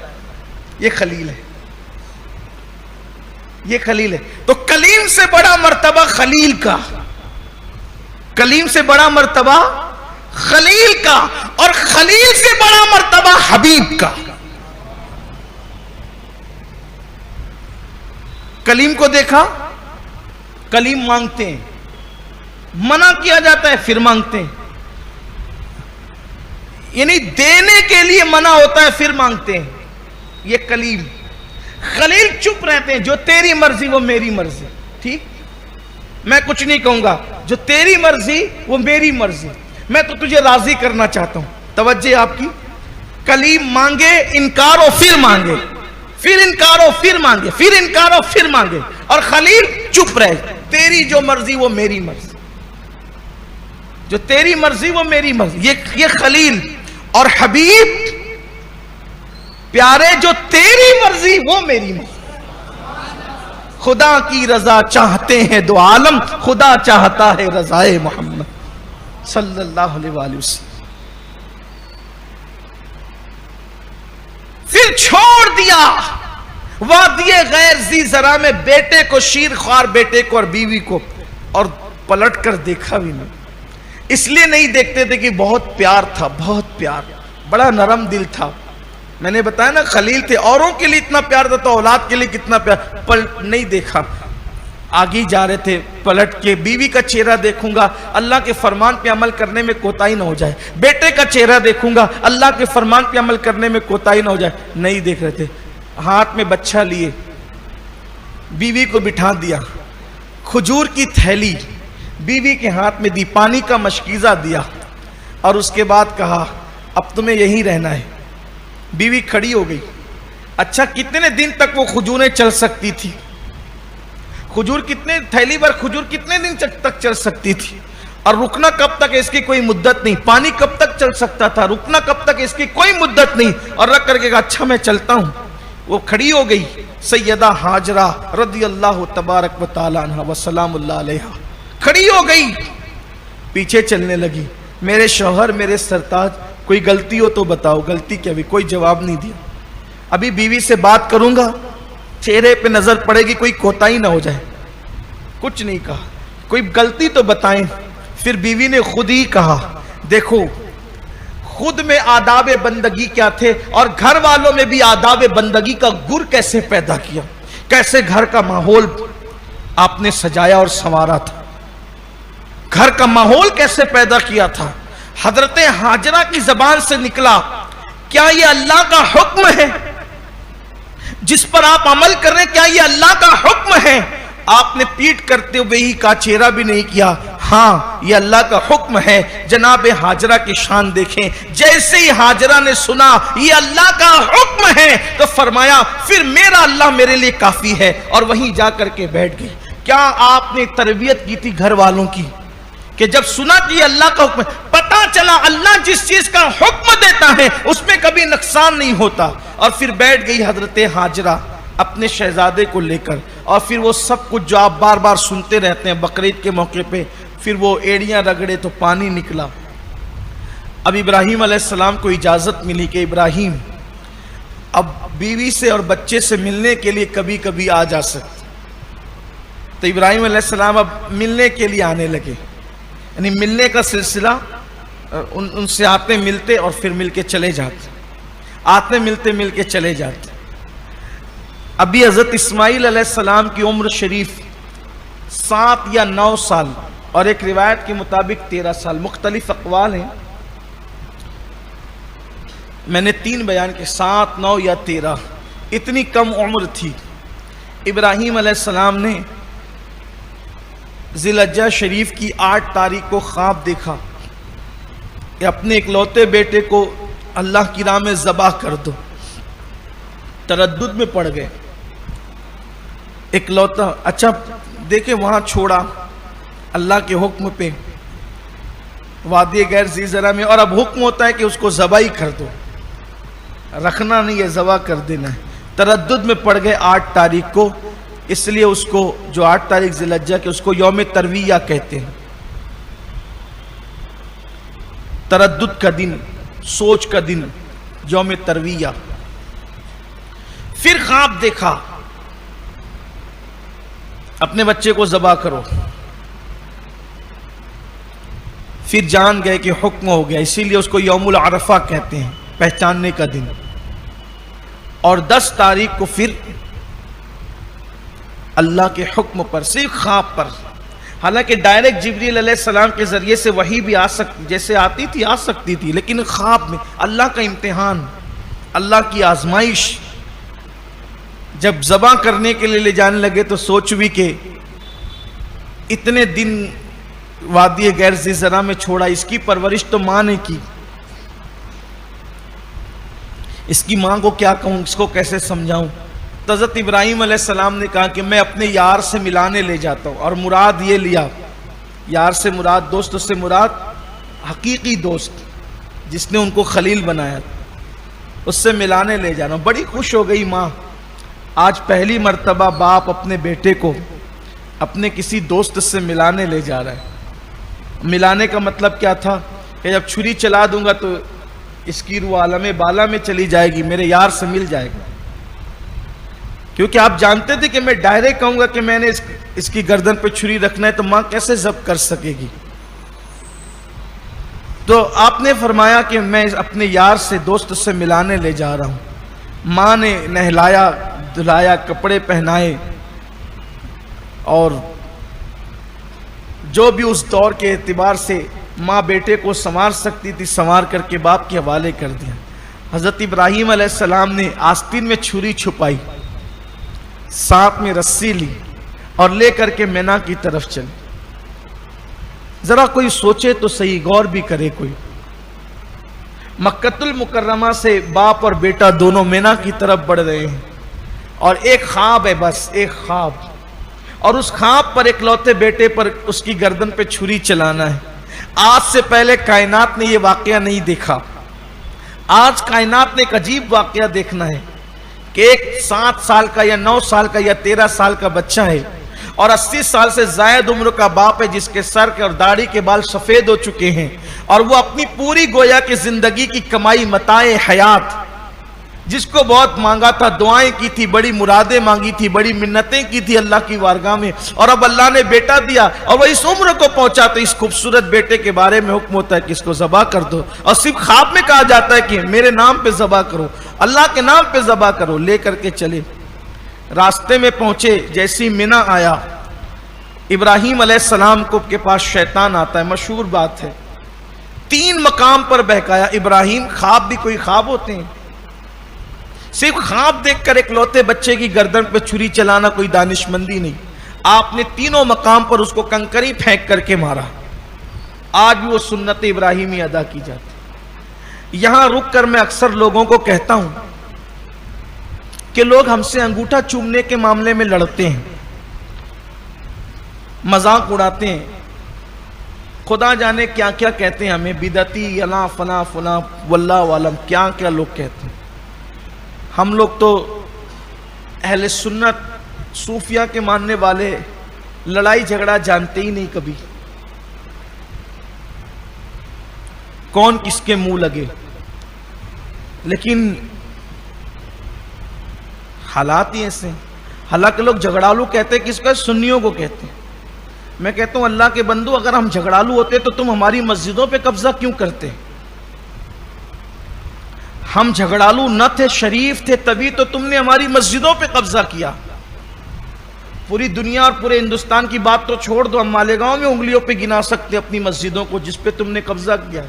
یہ خلیل ہے، یہ خلیل ہے۔ تو کلیم سے بڑا مرتبہ خلیل کا، کلیم سے بڑا مرتبہ خلیل کا، اور خلیل سے بڑا مرتبہ حبیب کا۔ کلیم کو دیکھا، کلیم مانگتے ہیں، منع کیا جاتا ہے پھر مانگتے ہیں، یعنی دینے کے لیے منع ہوتا ہے پھر مانگتے ہیں۔ یہ کلیم۔ خلیل چپ رہتے ہیں، جو تیری مرضی وہ میری مرضی، ٹھیک، میں کچھ نہیں کہوں گا، جو تیری مرضی وہ میری مرضی، میں تو تجھے راضی کرنا چاہتا ہوں۔ توجہ آپ کی، کلیم مانگے، انکار ہو پھر مانگے، پھر انکار ہو پھر مانگے، پھر انکار ہو پھر مانگے، اور خلیل چپ رہے، تیری جو مرضی وہ میری مرضی، جو تیری مرضی وہ میری مرضی۔ یہ خلیل۔ اور حبیب پیارے، جو تیری مرضی وہ میری مرضی۔ خدا کی رضا چاہتے ہیں دو عالم، خدا چاہتا ہے رضائے محمد صلی اللہ علیہ وآلہ وسلم۔ پھر چھوڑ دیا وادی غیر ذی زرع میں بیٹے کو، شیر خوار بیٹے کو اور بیوی کو، اور پلٹ کر دیکھا بھی نہیں۔ اس لیے نہیں دیکھتے تھے کہ بہت پیار تھا، بہت پیار، بڑا نرم دل تھا۔ میں نے بتایا نا خلیل تھے، اوروں کے لیے اتنا پیار تھا تو اولاد کے لیے کتنا پیار۔ پلٹ نہیں دیکھا، آگے جا رہے تھے، پلٹ کے بیوی کا چہرہ دیکھوں گا، اللہ کے فرمان پہ عمل کرنے میں کوتاہی نہ ہو جائے، بیٹے کا چہرہ دیکھوں گا، اللہ کے فرمان پہ عمل کرنے میں کوتاہی نہ ہو جائے، نہیں دیکھ رہے تھے۔ ہاتھ میں بچہ لیے، بیوی کو بٹھا دیا، کھجور کی تھیلی بیوی کے ہاتھ میں دی، پانی کا مشکیزہ دیا، اور اس کے بعد کہا اب تمہیں یہیں رہنا ہے۔ بیوی کھڑی ہو گئی۔ اچھا کتنے دن تک وہ کھجوریں چل سکتی تھی؟ کھجور کتنے، تھیلی بھر کھجور کتنے دن تک چل سکتی تھی؟ اور رکنا کب تک اس کی کوئی مدت نہیں۔ پانی کب تک چل سکتا تھا؟ رکنا کب تک اس کی کوئی مدت نہیں۔ اور رکھ کر کے کہا اچھا میں چلتا ہوں۔ وہ کھڑی ہو گئی، سیدہ ہاجرہ رضی اللہ تبارک و تعالی عنہ و سلام اللہ علیہا کھڑی ہو گئی، پیچھے چلنے لگی۔ میرے شوہر، میرے سرتاج، کوئی غلطی ہو تو بتاؤ۔ غلطی کیا؟ بھی کوئی جواب نہیں دیا۔ ابھی بیوی سے بات کروں گا، چہرے پہ نظر پڑے گی کوئی کوتاہی نہ ہو جائے، کچھ نہیں کہا۔ کوئی غلطی تو بتائیں۔ پھر بیوی نے خود ہی کہا، دیکھو خود میں آداب بندگی کیا تھے، اور گھر والوں میں بھی آداب بندگی کا گر کیسے پیدا کیا، کیسے گھر کا ماحول آپ نے سجایا اور سنوارا تھا، گھر کا ماحول کیسے پیدا کیا تھا۔ حضرت ہاجرہ کی زبان سے نکلا، کیا یہ اللہ کا حکم ہے جس پر آپ عمل کر رہے ہیں؟ کیا یہ اللہ کا حکم ہے؟ آپ نے پیٹ کرتے ہوئے ہی کہا، چہرہ بھی نہیں کیا، ہاں یہ اللہ کا حکم ہے۔ جناب ہاجرہ کی شان دیکھیں، جیسے ہی ہاجرہ نے سنا یہ اللہ کا حکم ہے تو فرمایا پھر میرا اللہ میرے لیے کافی ہے، اور وہیں جا کر کے بیٹھ گئی۔ کیا آپ نے تربیت کی تھی گھر والوں کی کہ جب سنا کہ یہ اللہ کا حکم ہے، پتا چلا اللہ جس چیز کا حکم دیتا ہے اس میں کبھی نقصان نہیں ہوتا، اور پھر بیٹھ گئی حضرت ہاجرہ اپنے شہزادے کو لے کر، اور پھر وہ سب کچھ جو آپ بار بار سنتے رہتے ہیں بقرعید کے موقع پہ، پھر وہ ایڑیاں رگڑے تو پانی نکلا۔ اب ابراہیم علیہ السلام کو اجازت ملی کہ ابراہیم اب بیوی سے اور بچے سے ملنے کے لیے کبھی کبھی آ جا سکتے۔ تو ابراہیم علیہ السلام اب ملنے کے لیے آنے لگے، یعنی ملنے کا سلسلہ، ان سے آتے ملتے اور پھر مل کے چلے جاتے، آتے ملتے مل کے چلے جاتے۔ ابھی حضرت اسماعیل علیہ السلام کی عمر شریف 7 یا 9 سال، اور ایک روایت کے مطابق 13 سال، مختلف اقوال ہیں، میں نے 3 بیان کے 7، 9 یا 13، اتنی کم عمر تھی۔ ابراہیم علیہ السلام نے ذی الحجہ شریف کی 8 تاریخ کو خواب دیکھا کہ اپنے اکلوتے بیٹے کو اللہ کی راہ میں ذبح کر دو۔ تردد میں پڑ گئے، اکلوتا، اچھا دیکھیں وہاں چھوڑا اللہ کے حکم پہ وادی غیر ذی زرع میں، اور اب حکم ہوتا ہے کہ اس کو ذبح ہی کر دو، رکھنا نہیں ہے، ذبح کر دینا ہے۔ تردد میں پڑ گئے 8 تاریخ کو، اس لیے اس کو جو 8 تاریخ ذی الحجہ کے اس کو یوم ترویہ کہتے ہیں، تردد کا دن، سوچ کا دن، یوم ترویہ۔ پھر خواب دیکھا اپنے بچے کو ذبح کرو، پھر جان گئے کہ حکم ہو گیا، اسی لیے اس کو یوم العرفہ کہتے ہیں، پہچاننے کا دن۔ اور 10 تاریخ کو پھر اللہ کے حکم پر، صرف خواب پر، حالانکہ ڈائریکٹ جبریل علیہ السلام کے ذریعے سے وحی بھی آ سکتی، جیسے آتی تھی آ سکتی تھی، لیکن خواب میں اللہ کا امتحان، اللہ کی آزمائش۔ جب ذبح کرنے کے لیے لے جانے لگے تو سوچ بھی کہ اتنے دن وادی غیر ذی زرع میں چھوڑا، اس کی پرورش تو ماں نے کی، اس کی ماں کو کیا کہوں، اس کو کیسے سمجھاؤں؟ تو حضرت ابراہیم علیہ السلام نے کہا کہ میں اپنے یار سے ملانے لے جاتا ہوں، اور مراد یہ لیا، یار سے مراد دوست، اس سے مراد حقیقی دوست جس نے ان کو خلیل بنایا، اس سے ملانے لے جانا۔ بڑی خوش ہو گئی ماں، آج پہلی مرتبہ باپ اپنے بیٹے کو اپنے کسی دوست سے ملانے لے جا رہا ہے۔ ملانے کا مطلب کیا تھا کہ جب چھری چلا دوں گا تو اس کی روح عالم بالا میں چلی جائے گی، میرے یار سے مل جائے گا، کیونکہ آپ جانتے تھے کہ میں ڈائریکٹ کہوں گا کہ میں نے اس کی گردن پہ چھری رکھنا ہے تو ماں کیسے ضبط کر سکے گی۔ تو آپ نے فرمایا کہ میں اپنے یار سے، دوست سے ملانے لے جا رہا ہوں۔ ماں نے نہلایا دھلایا، کپڑے پہنائے، اور جو بھی اس دور کے اعتبار سے ماں بیٹے کو سنوار سکتی تھی سنوار کر کے باپ کے حوالے کر دیا۔ حضرت ابراہیم علیہ السلام نے آستین میں چھری چھپائی، ساتھ میں رسی لی، اور لے کر کے مینا کی طرف چلے۔ ذرا کوئی سوچے تو صحیح، غور بھی کرے کوئی، مکۃ المکرمہ سے باپ اور بیٹا دونوں مینا کی طرف بڑھ رہے ہیں، اور ایک خواب ہے، بس ایک خواب، اور اس خواب پر اکلوتے بیٹے پر اس کی گردن پہ چھری چلانا ہے۔ آج سے پہلے کائنات نے یہ واقعہ نہیں دیکھا۔ آج کائنات نے ایک عجیب واقعہ دیکھنا ہے کہ ایک 7 سال کا یا 9 سال کا یا 13 سال کا بچہ ہے، اور 80 سال سے زائد عمر کا باپ ہے جس کے سر کے اور داڑھی کے بال سفید ہو چکے ہیں، اور وہ اپنی پوری گویا کہ زندگی کی کمائی متاع حیات، جس کو بہت مانگا تھا، دعائیں کی تھی، بڑی مرادیں مانگی تھی، بڑی منتیں کی تھی اللہ کی بارگاہ میں، اور اب اللہ نے بیٹا دیا، اور وہ اس عمر کو پہنچا تو اس خوبصورت بیٹے کے بارے میں حکم ہوتا ہے کہ اس کو ذبح کر دو، اور صرف خواب میں کہا جاتا ہے کہ میرے نام پہ ذبح کرو، اللہ کے نام پہ ذبح کرو۔ لے کر کے چلے، راستے میں پہنچے، جیسی مینا آیا، ابراہیم علیہ السلام کو کے پاس شیطان آتا ہے، مشہور بات ہے، 3 مقام پر بہکایا۔ ابراہیم، خواب بھی کوئی خواب ہوتے ہیں؟ صرف خواب دیکھ کر اکلوتے بچے کی گردن پہ چھری چلانا کوئی دانش مندی نہیں، آپ نے 3 مقام پر اس کو کنکری پھینک کر کے مارا۔ آج بھی وہ سنت ابراہیمی ادا کی جاتی. یہاں رک کر میں اکثر لوگوں کو کہتا ہوں کہ لوگ ہم سے انگوٹھا چومنے کے معاملے میں لڑتے ہیں، مذاق اڑاتے ہیں، خدا جانے کیا کیا کہتے ہیں ہمیں، بدعتی یلا فلاں فلاں واللہ عالم کیا کیا لوگ کہتے ہیں. ہم لوگ تو اہل سنت صوفیہ کے ماننے والے لڑائی جھگڑا جانتے ہی نہیں کبھی، کون کس کے منہ لگے. لیکن حالات ہی ایسے ہیں. حالانکہ لوگ جھگڑالو کہتے کس کو؟ سنیوں کو کہتے ہیں. میں کہتا ہوں اللہ کے بندو، اگر ہم جھگڑالو ہوتے تو تم ہماری مسجدوں پہ قبضہ کیوں کرتے؟ ہم جھگڑالو نہ تھے، شریف تھے، تبھی تو تم نے ہماری مسجدوں پہ قبضہ کیا. پوری دنیا اور پورے ہندوستان کی بات تو چھوڑ دو، ہم مالیگاؤں میں انگلیوں پہ گنا سکتے اپنی مسجدوں کو جس پہ تم نے قبضہ کیا.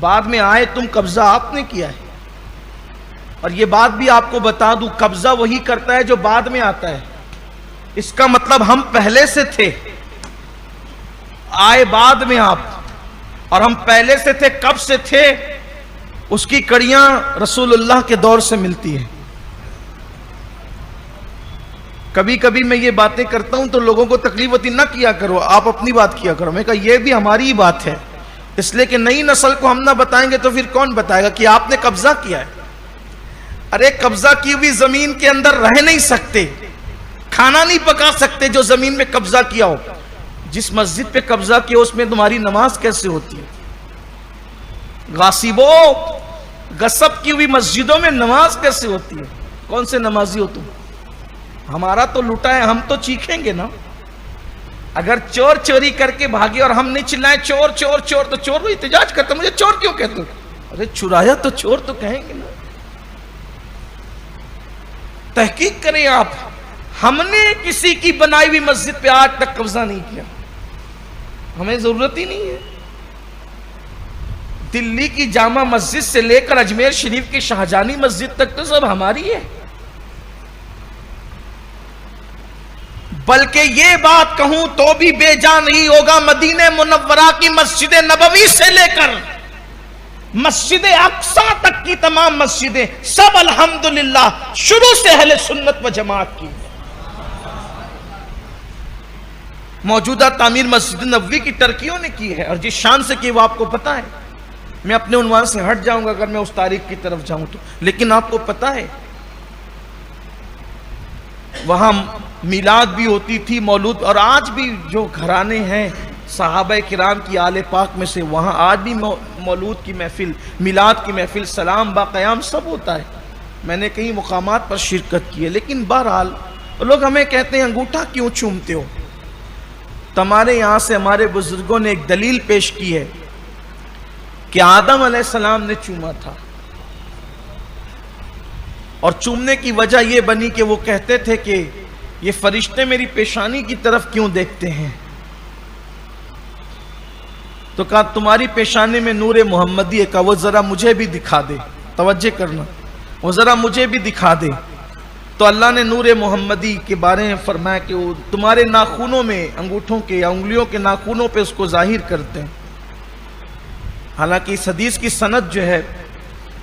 بعد میں آئے تم، قبضہ آپ نے کیا ہے. اور یہ بات بھی آپ کو بتا دوں، قبضہ وہی کرتا ہے جو بعد میں آتا ہے. اس کا مطلب ہم پہلے سے تھے، آئے بعد میں آپ، اور ہم پہلے سے تھے. کب سے تھے؟ اس کی کڑیاں رسول اللہ کے دور سے ملتی ہیں. کبھی کبھی میں یہ باتیں کرتا ہوں تو لوگوں کو تکلیف ہوتی، نہ کیا کرو، آپ اپنی بات کیا کرو. میں کہا یہ بھی ہماری ہی بات ہے، اس لیے کہ نئی نسل کو ہم نہ بتائیں گے تو پھر کون بتائے گا کہ آپ نے قبضہ کیا ہے. ارے قبضہ کی ہوئی زمین کے اندر رہ نہیں سکتے، کھانا نہیں پکا سکتے جو زمین میں قبضہ کیا ہو. جس مسجد پہ قبضہ کیا اس میں تمہاری نماز کیسے ہوتی ہے؟ غاصبو، غصب کی ہوئی مسجدوں میں نماز کیسے ہوتی ہے؟ کون سے نمازی ہو تم؟ ہمارا تو لوٹا ہے، ہم تو چیخیں گے نا. اگر چور چوری کر کے بھاگے اور ہم نہیں چلائیں چور چور چور تو چور کو احتجاج کرتا، مجھے چور کیوں کہتے ہو؟ ارے چرایا تو چور تو کہیں گے نا. تحقیق کریں آپ. ہم نے کسی کی بنائی ہوئی مسجد پہ آج تک قبضہ نہیں کیا، ہمیں ضرورت ہی نہیں ہے. دلی کی جامع مسجد سے لے کر اجمیر شریف کی شاہجہانی مسجد تک تو سب ہماری ہے. بلکہ یہ بات کہوں تو بھی بے جان نہیں ہوگا، مدینہ منورہ کی مسجد نبوی سے لے کر مسجد اقصی تک کی تمام مسجدیں سب الحمدللہ شروع سے اہل سنت و جماعت کی. موجودہ تعمیر مسجد نبوی کی ٹرکیوں نے کی ہے، اور جس شان سے کی وہ آپ کو پتا ہے. میں اپنے عنوان سے ہٹ جاؤں گا اگر میں اس تاریخ کی طرف جاؤں تو، لیکن آپ کو پتا ہے وہاں میلاد بھی ہوتی تھی، مولود، اور آج بھی جو گھرانے ہیں صحابہ کرام کی آل پاک میں سے، وہاں آج بھی مولود کی محفل، میلاد کی محفل، سلام با قیام سب ہوتا ہے. میں نے کئی مقامات پر شرکت کی ہے. لیکن بہرحال لوگ ہمیں کہتے ہیں انگوٹھا کیوں چومتے ہو؟ تمہارے یہاں سے ہمارے بزرگوں نے ایک دلیل پیش کی ہے کہ آدم علیہ السلام نے چوما تھا، اور چومنے کی وجہ یہ بنی کہ وہ کہتے تھے کہ یہ فرشتے میری پیشانی کی طرف کیوں دیکھتے ہیں. تو کہا تمہاری پیشانی میں نور محمدی ہے، کہا وہ ذرا مجھے بھی دکھا دے. توجہ کرنا، وہ ذرا مجھے بھی دکھا دے. تو اللہ نے نور محمدی کے بارے میں فرمایا کہ وہ تمہارے ناخونوں میں، انگوٹھوں کے یا انگلیوں کے ناخونوں پہ اس کو ظاہر کرتے ہیں. حالانکہ اس حدیث کی سند جو ہے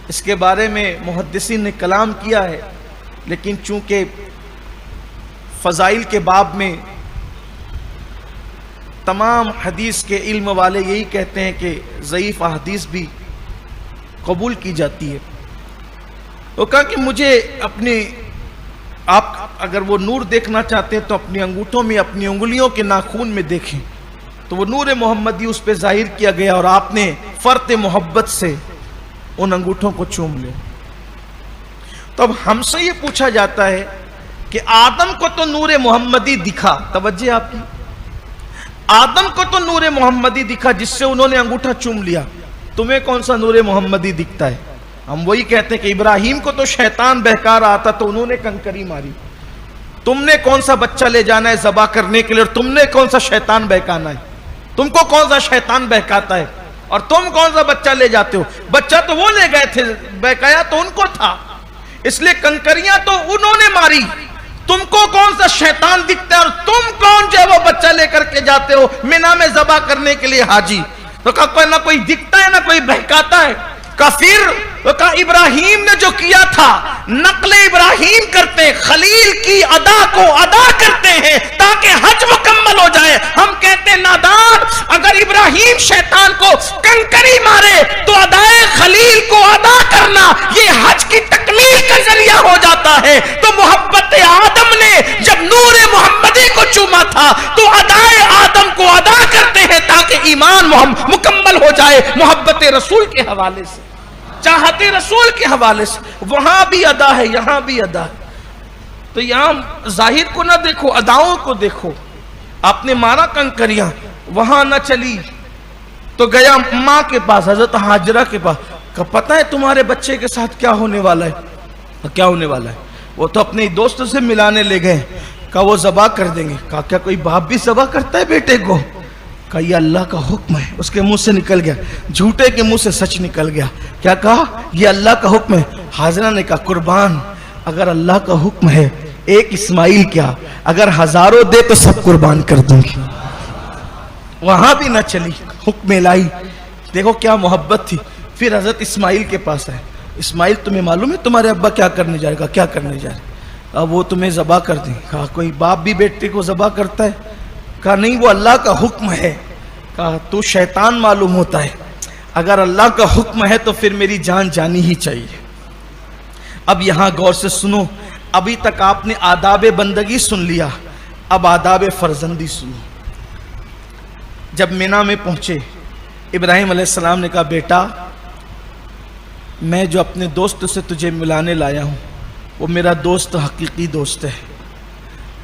اس کے بارے میں محدثین نے کلام کیا ہے، لیکن چونکہ فضائل کے باب میں تمام حدیث کے علم والے یہی کہتے ہیں کہ ضعیف احادیث بھی قبول کی جاتی ہے. وہ کہا کہ مجھے اپنے، آپ اگر وہ نور دیکھنا چاہتے ہیں تو اپنے انگوٹھوں میں، اپنی انگلیوں کے ناخون میں دیکھیں. تو وہ نور محمدی اس پہ ظاہر کیا گیا اور آپ نے فرط محبت سے ان انگوٹھوں کو چوم لیا. تو اب ہم سے یہ پوچھا جاتا ہے کہ آدم کو تو نور محمدی دکھا، توجہ آپ کی، آدم کو تو نور محمدی دکھا جس سے انہوں نے انگوٹھا چوم لیا، تمہیں کون سا نور محمدی دکھتا ہے؟ ہم وہی کہتے ہیں کہ ابراہیم کو تو شیطان بہکا رہا تھا تو انہوں نے کنکری ماری، تم نے کون سا بچہ لے جانا ہے ذبح کرنے کے لیے اور تم نے کون سا شیطان بہکانا ہے؟ تم کو کون سا شیطان بہکاتا ہے اور تم کون سا بچہ لے جاتے ہو؟ بچہ تو وہ لے گئے تھے، بہکایا تو ان کو تھا، اس لیے کنکریاں تو انہوں نے ماری، تم کو کون سا شیطان دکھتا ہے اور تم کون جو ہے وہ بچہ لے کر کے جاتے ہو مینا میں ذبح کرنے کے لیے حاجی؟ تو کہا کوئی نہ کوئی دکھتا ہے نہ کوئی بہکاتا ہے. کہا ابراہیم نے جو کیا تھا نقل ابراہیم کرتے خلیل کی ادا کو ادا کرتے ہیں تاکہ حج مکمل ہو جائے. ہم کہتے ہیں نادان اگر ابراہیم شیطان کو کنکری مارے تو ادائے خلیل کو ادا کرنا یہ حج کی تکمیل کا ذریعہ ہو جاتا ہے. تو محبت آدم نے جب نور محمدی کو چوما تھا تو ادائے آدم کو ادا کرتے ہیں تاکہ ایمان مکمل ہو جائے محبت رسول کے حوالے سے, چاہتے رسول کے حوالے سے. وہاں بھی ادا ہے یہاں بھی ادا ہے. تو یہاں ظاہر کو نہ دیکھو اداؤں کو دیکھو. آپ نے مارا کنکریاں وہاں نہ چلی تو گیا ماں کے پاس حضرت حاجرہ کے پاس. کہ پتہ ہے تمہارے بچے کے ساتھ کیا ہونے والا ہے؟ کیا ہونے والا ہے؟ وہ تو اپنے دوست سے ملانے لے گئے. کہا وہ ذبح کر دیں گے. کہا کیا کوئی باپ بھی ذبح کرتا ہے بیٹے کو؟ کہا یہ اللہ کا حکم ہے. اس کے منہ سے نکل گیا, جھوٹے کے منہ سے سچ نکل گیا. کیا کہا؟ یہ اللہ کا حکم ہے. حاضرہ نے کہا قربان اگر اللہ کا حکم ہے ایک اسماعیل کیا اگر ہزاروں دے تو سب قربان کر دوں گی. وہاں بھی نہ چلی, حکم لائی. دیکھو کیا محبت تھی. پھر حضرت اسماعیل کے پاس آئے. اسماعیل تمہیں معلوم ہے تمہارے ابا کیا کرنے جائے گا؟ کیا کرنے جائے گا؟ وہ تمہیں ذبح کر دیں. کہا کوئی باپ بھی بیٹے کو ذبح کرتا ہے؟ کہا نہیں وہ اللہ کا حکم ہے. کہا تو شیطان معلوم ہوتا ہے, اگر اللہ کا حکم ہے تو پھر میری جان جانی ہی چاہیے. اب یہاں غور سے سنو, ابھی تک آپ نے آداب بندگی سن لیا, اب آداب فرزندی سنو. جب مینا میں پہنچے ابراہیم علیہ السلام نے کہا بیٹا میں جو اپنے دوست سے تجھے ملانے لایا ہوں وہ میرا دوست حقیقی دوست ہے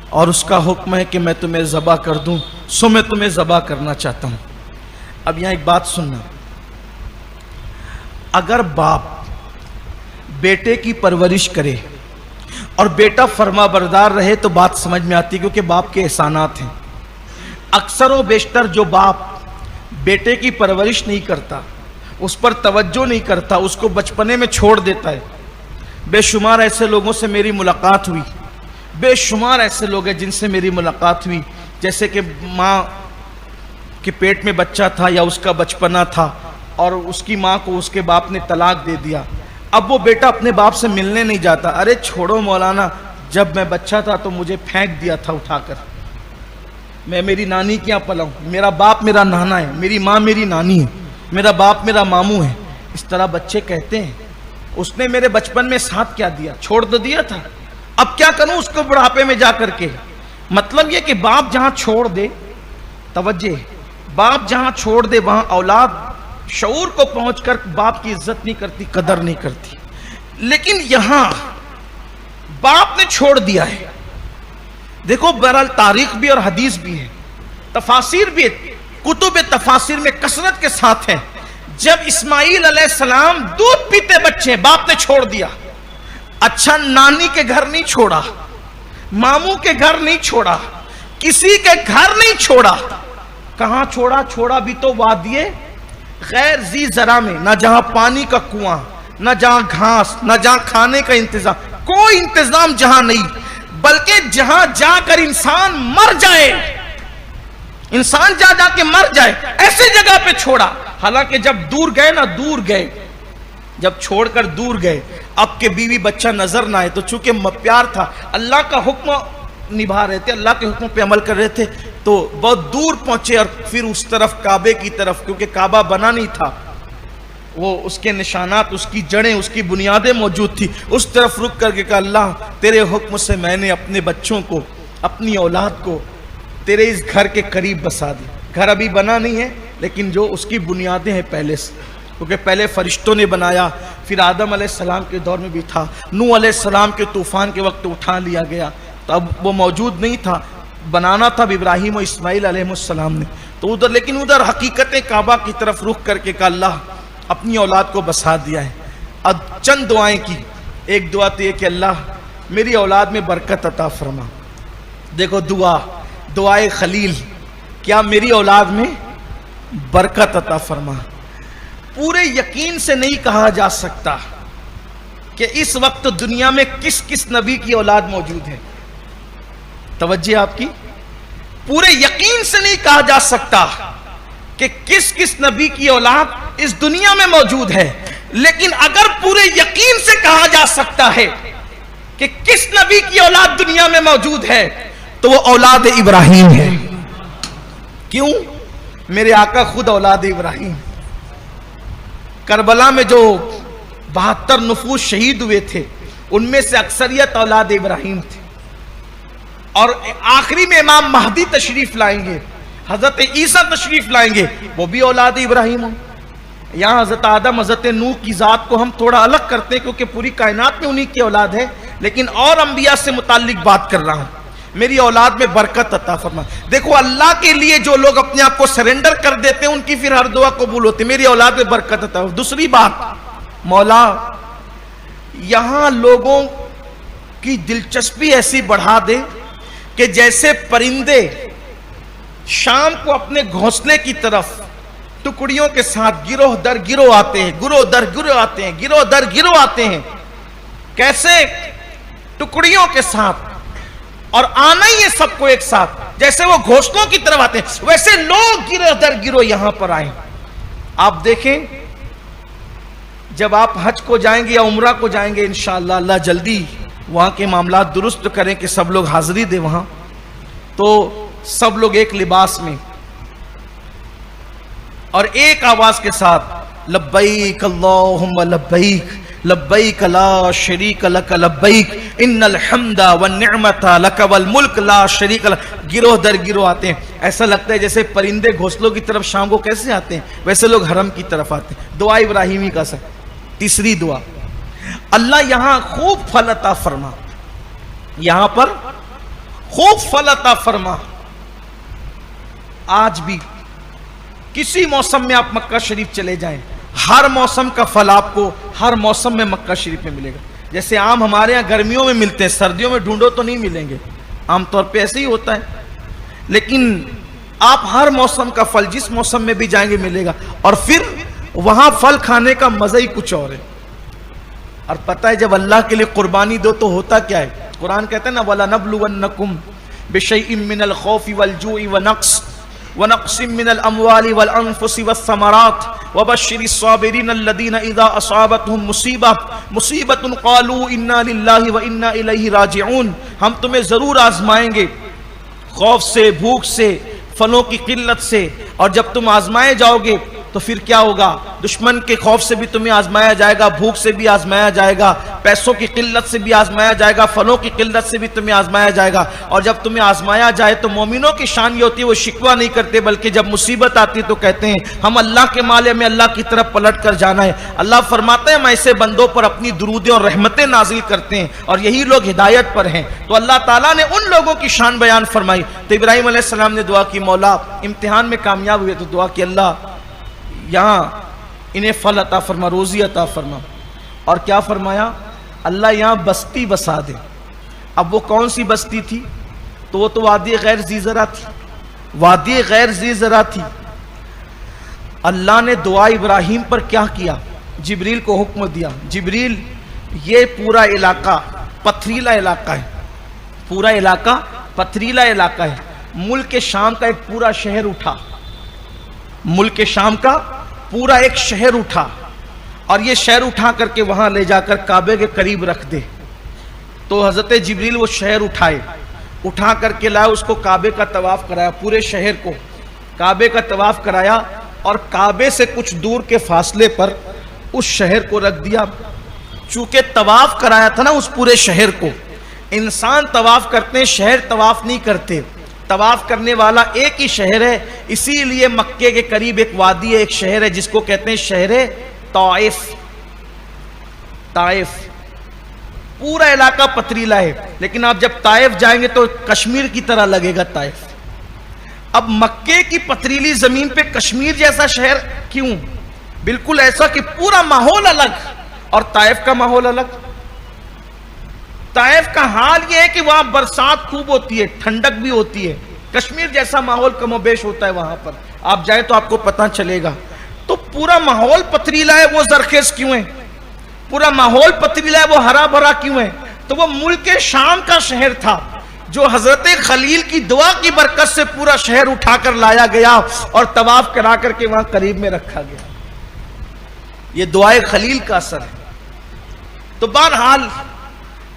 اور اس کا حکم ہے کہ میں تمہیں ذبح کر دوں, سو میں تمہیں ذبح کرنا چاہتا ہوں. اب یہاں ایک بات سننا, اگر باپ بیٹے کی پرورش کرے اور بیٹا فرما بردار رہے تو بات سمجھ میں آتی ہے, کیونکہ باپ کے احسانات ہیں. اکثر و بیشتر جو باپ بیٹے کی پرورش نہیں کرتا, اس پر توجہ نہیں کرتا, اس کو بچپنے میں چھوڑ دیتا ہے. بے شمار ایسے لوگوں سے میری ملاقات ہوئی, بے شمار ایسے لوگ ہیں جن سے میری ملاقات ہوئی, جیسے کہ ماں کے پیٹ میں بچہ تھا یا اس کا بچپنا تھا اور اس کی ماں کو اس کے باپ نے طلاق دے دیا. اب وہ بیٹا اپنے باپ سے ملنے نہیں جاتا. ارے چھوڑو مولانا, جب میں بچہ تھا تو مجھے پھینک دیا تھا اٹھا کر, میں میری نانی کے یہاں پلا ہوں, میرا باپ میرا نانا ہے, میری ماں میری نانی ہے, میرا باپ میرا ماموں ہے. اس طرح بچے کہتے ہیں اس نے میرے بچپن میں ساتھ کیا دیا, چھوڑ تو دیا تھا, اب کیا کروں اس کو بڑھاپے میں جا کر کے. مطلب یہ کہ باپ جہاں چھوڑ دے, توجہ, باپ جہاں چھوڑ دے وہاں اولاد شعور کو پہنچ کر باپ کی عزت نہیں کرتی, قدر نہیں کرتی. لیکن یہاں باپ نے چھوڑ دیا ہے. دیکھو بہرحال تاریخ بھی اور حدیث بھی ہے, تفاسیر بھی ہے, کتب تفاسیر میں کثرت کے ساتھ ہے. جب اسماعیل علیہ السلام دودھ پیتے بچے, باپ نے چھوڑ دیا. اچھا نانی کے گھر نہیں چھوڑا, ماموں کے گھر نہیں چھوڑا, کسی کے گھر نہیں چھوڑا. کہاں چھوڑا؟ چھوڑا بھی تو وادی غیر ذی زرع میں, نہ جہاں پانی کا کنواں, نہ جہاں گھاس, نہ جہاں کھانے کا انتظام, کوئی انتظام جہاں نہیں, بلکہ جہاں جا کر انسان مر جائے, انسان جا کے مر جائے, ایسی جگہ پہ چھوڑا. حالانکہ جب دور گئے نا, دور گئے, جب چھوڑ کر دور گئے, اب کے بیوی بچہ نظر نہ آئے, تو چونکہ پیار تھا, اللہ کا حکم نبھا رہے تھے, اللہ کے حکم پہ عمل کر رہے تھے, تو بہت دور پہنچے اور پھر اس طرف کعبے کی طرف, کیونکہ کعبہ بنا نہیں تھا, وہ اس کے نشانات, اس کی جڑیں, اس کی بنیادیں موجود تھی, اس طرف رک کر کے کہا اللہ تیرے حکم سے میں نے اپنے بچوں کو, اپنی اولاد کو تیرے اس گھر کے قریب بسا دی. گھر ابھی بنا نہیں ہے لیکن جو اس کی بنیادیں ہیں پہلے سے, کیونکہ پہلے فرشتوں نے بنایا, پھر آدم علیہ السلام کے دور میں بھی تھا, نوح علیہ السلام کے طوفان کے وقت اٹھا لیا گیا, تو اب وہ موجود نہیں تھا, بنانا تھا ابراہیم و اسماعیل علیہ السلام نے, تو ادھر, لیکن ادھر حقیقت کعبہ کی طرف رخ کر کے کہا اللہ اپنی اولاد کو بسا دیا ہے. اب چند دعائیں کی, ایک دعا تو یہ کہ اللہ میری اولاد میں برکت عطا فرما. دیکھو دعائے خلیل, کیا میری اولاد میں برکت عطا فرما. پورے یقین سے نہیں کہا جا سکتا کہ اس وقت دنیا میں کس کس نبی کی اولاد موجود ہے, توجہ آپ کی. پورے یقین سے نہیں کہا جا سکتا کہ کس کس نبی کی اولاد اس دنیا میں موجود ہے، لیکن اگر پورے یقین سے کہا جا سکتا ہے کہ کس نبی کی اولاد دنیا میں موجود ہے تو وہ اولاد ابراہیم ہے. کیوں؟ میرے آقا خود اولاد ابراہیم. کربلا میں جو 72 نفوس شہید ہوئے تھے ان میں سے اکثریت اولاد ابراہیم تھے. اور آخری میں امام مہدی تشریف لائیں گے، حضرت عیسیٰ تشریف لائیں گے، وہ بھی اولاد ابراہیم ہوں. یہاں حضرت آدم حضرت نوح کی ذات کو ہم تھوڑا الگ کرتے ہیں کیونکہ پوری کائنات میں انہی کی اولاد ہے، لیکن اور انبیاء سے متعلق بات کر رہا ہوں. میری اولاد میں برکت عطا فرما. دیکھو اللہ کے لیے جو لوگ اپنے آپ کو سرنڈر کر دیتے ہیں ان کی پھر ہر دعا قبول ہوتی ہے. میری اولاد میں برکت عطا. دوسری بات، مولا یہاں لوگوں کی دلچسپی ایسی بڑھا دے کہ جیسے پرندے شام کو اپنے گھونسلے کی طرف ٹکڑیوں کے ساتھ گروہ در گروہ آتے ہیں، گروہ در گروہ آتے ہیں، گروہ در گروہ آتے ہیں. کیسے؟ ٹکڑیوں کے ساتھ، اور آنا ہی ہے سب کو ایک ساتھ. جیسے وہ گھونسلوں کی طرف آتے ہیں ویسے لوگ گروہ در گروہ یہاں پر آئے. آپ دیکھیں جب آپ حج کو جائیں گے یا عمرہ کو جائیں گے انشاءاللہ، اللہ جلدی وہاں کے معاملات درست کریں کہ سب لوگ حاضری دیں وہاں، تو سب لوگ ایک لباس میں اور ایک آواز کے ساتھ لبیک اللہم لبیک لبیک لا شریک لک لبیک ان الحمد والنعمت لک والملک لا شریک لک، گروہ در گروہ آتے ہیں. ایسا لگتا ہے جیسے پرندے گھونسلوں کی طرف شام کو کیسے آتے ہیں ویسے لوگ حرم کی طرف آتے ہیں. دعا ابراہیمی کا سر. تیسری دعا، اللہ یہاں خوب پھل عطا فرما، یہاں پر خوب پھل عطا فرما. آج بھی کسی موسم میں آپ مکہ شریف چلے جائیں، ہر موسم کا پھل آپ کو ہر موسم میں مکہ شریف میں ملے گا. جیسے آم ہمارے ہاں گرمیوں میں ملتے ہیں، سردیوں میں ڈھونڈو تو نہیں ملیں گے، عام طور پہ ایسے ہی ہوتا ہے. لیکن آپ ہر موسم کا پھل جس موسم میں بھی جائیں گے ملے گا. اور پھر وہاں پھل کھانے کا مزہ ہی کچھ اور ہے. اور پتہ ہے جب اللہ کے لیے قربانی دو تو ہوتا کیا ہے؟ قرآن کہتا ہے نا وَلَنَبْلُوَنَّكُمْ بِشَيْءٍ مِّنَ الْخَوْفِ وَالْجُوعِ وَنَقْصٍ مِّنَ الْأَمْوَالِ وَالْأَنفُسِ وَالثَّمَرَاتِ وَبَشِّرِ الصَّابِرِينَ الَّذِينَ إِذَا أَصَابَتْهُمْ مُصِيبَةٌ قَالُوا إِنَّا لِلَّهِ وَإِنَّا إِلَيْهِ رَاجِعُونَ. ہم تمہیں ضرور آزمائیں گے خوف سے، بھوک سے، پھلوں کی قلت سے. اور جب تم آزمائے جاؤ گے تو پھر کیا ہوگا؟ دشمن کے خوف سے بھی تمہیں آزمایا جائے گا، بھوک سے بھی آزمایا جائے گا، پیسوں کی قلت سے بھی آزمایا جائے گا، پھلوں کی قلت سے بھی تمہیں آزمایا جائے گا. اور جب تمہیں آزمایا جائے تو مومنوں کی شان یہ ہوتی ہے وہ شکوہ نہیں کرتے، بلکہ جب مصیبت آتی تو کہتے ہیں ہم اللہ کے مال میں اللہ کی طرف پلٹ کر جانا ہے. اللہ فرماتا ہے میں ایسے بندوں پر اپنی درودیں اور رحمتیں نازل کرتے ہیں اور یہی لوگ ہدایت پر ہیں. تو اللہ تعالیٰ نے ان لوگوں کی شان بیان فرمائی. تو ابراہیم علیہ السلام نے دعا کی، مولا امتحان میں کامیاب ہوئے تو دعا کی اللہ یہاں انہیں پھل عطا فرما، روزی عطا فرما. اور کیا فرمایا؟ اللہ یہاں بستی بسا دے. اب وہ کون سی بستی تھی؟ تو وہ تو وادی غیر ذی زرع تھی، وادی غیر ذی زرع تھی. اللہ نے دعا ابراہیم پر کیا کیا؟ جبریل کو حکم دیا، جبریل یہ پورا علاقہ پتھریلا علاقہ ہے، پورا علاقہ پتھریلا علاقہ ہے. ملک شام کا ایک پورا شہر اٹھا، ملک شام کا پورا ایک شہر اٹھا، اور یہ شہر اٹھا کر کے وہاں لے جا کر کعبے کے قریب رکھ دے. تو حضرت جبریل وہ شہر اٹھا کر کے لائے، اس کو کعبے کا طواف کرایا، پورے شہر کو کعبے کا طواف کرایا، اور کعبے سے کچھ دور کے فاصلے پر اس شہر کو رکھ دیا. چونکہ طواف کرایا تھا نا اس پورے شہر کو. انسان طواف کرتے ہیں، شہر طواف نہیں کرتے. طواف کرنے والا ایک ہی شہر ہے، اسی لیے مکے کے قریب ایک وادی ہے، ایک شہر ہے جس کو کہتے ہیں شہر طائف. طائف پورا علاقہ پتھریلا ہے، لیکن آپ جب طائف جائیں گے تو کشمیر کی طرح لگے گا طائف. اب مکے کی پتھریلی زمین پہ کشمیر جیسا شہر کیوں؟ بالکل ایسا کہ پورا ماحول الگ اور طائف کا ماحول الگ. طائف کا حال یہ ہے کہ وہاں برسات خوب ہوتی ہے، ٹھنڈک بھی ہوتی ہے. کشمیر جیسا ماحول کم و بیش ہوتا ہے وہاں پر، آپ جائیں تو آپ کو پتہ چلے گا. تو پورا ماحول پتھریلا ہے، وہ زرخیز کیوں ہے؟ پورا ماحول پتھریلا ہے، وہ ہرا بھرا کیوں ہے؟ تو وہ ملک شام کا شہر تھا. جو حضرت خلیل کی دعا کی برکت سے پورا شہر اٹھا کر لایا گیا اور طواف کرا کر کے وہاں قریب میں رکھا گیا. یہ دعائے خلیل کا اثر ہے. تو بہرحال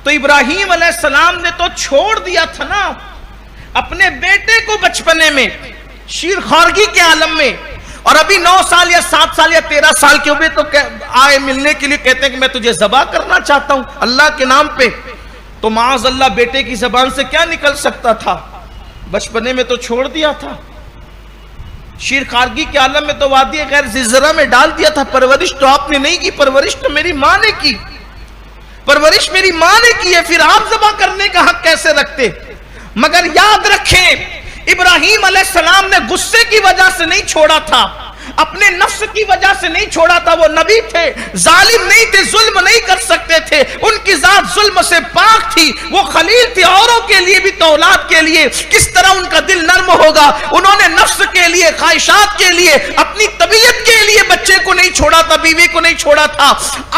تو ابراہیم علیہ السلام نے تو چھوڑ دیا تھا نا اپنے بیٹے کو بچپنے میں شیر خارگی کے عالم میں, اور ابھی 9 سال یا 7 سال یا 13 سال کے ہوئے تو آئے ملنے کے لیے کہتے ہیں کہ میں تجھے ذبح کرنا چاہتا ہوں اللہ کے نام پہ. تو معاذ اللہ بیٹے کی زبان سے کیا نکل سکتا تھا؟ بچپنے میں تو چھوڑ دیا تھا. شیر خارگی کے عالم میں تو وادی غیر زرہ میں ڈال دیا تھا. پرورش تو آپ نے نہیں کی, پرورش تو میری ماں نے کی, پرورش میری ماں نے کی ہے, پھر آپ ذبح کرنے کا حق کیسے رکھتے؟ مگر یاد رکھیں ابراہیم علیہ السلام نے غصے کی وجہ سے نہیں چھوڑا تھا, اپنے نفس کی وجہ سے نہیں چھوڑا تھا. وہ نبی تھے, ظالم نہیں تھے, ظلم نہیں کر سکتے تھے, ان کی ذات ظلم سے پاک تھی. وہ خلیل تھے, اوروں کے لیے بھی تو اولاد کے لیے کس طرح ان کا دل نرم ہوگا. انہوں نے نفس کے لیے, خواہشات کے لیے, اپنی طبیعت کے لیے بچے کو نہیں چھوڑا تھا, بیوی کو نہیں چھوڑا تھا.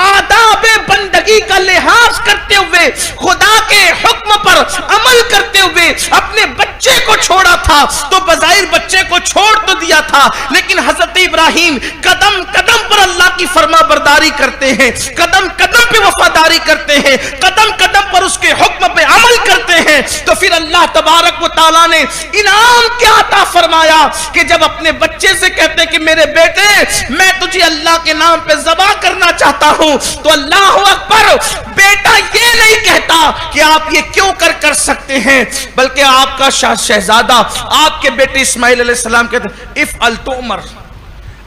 آداب بندگی کا لحاظ کرتے ہوئے, خدا کے حکم پر عمل کرتے ہوئے اپنے بچے کو چھوڑا تھا. تو بظاہر بچے کو چھوڑ تو دیا تھا, لیکن حضرت ابراہیم قدم قدم پر اللہ کی فرما برداری کرتے ہیں, قدم قدم پہ وفاداری کرتے ہیں, قدم قدم پر اس کے حکم پہ عمل کرتے ہیں. تو پھر اللہ تبارک و تعالیٰ نے انعام کیا عطا فرمایا کہ جب اپنے بچے سے کہتے ہیں کہ میرے بیٹے میں تجھے اللہ کے نام پہ ذبح کرنا چاہتا ہوں, تو اللہ اکبر, بیٹا یہ نہیں کہتا کہ آپ یہ کیوں کر سکتے ہیں, بلکہ آپ کا شہزادہ, آپ کے بیٹے اسماعیل علیہ السلام کہتے ہیں افعل تؤمر,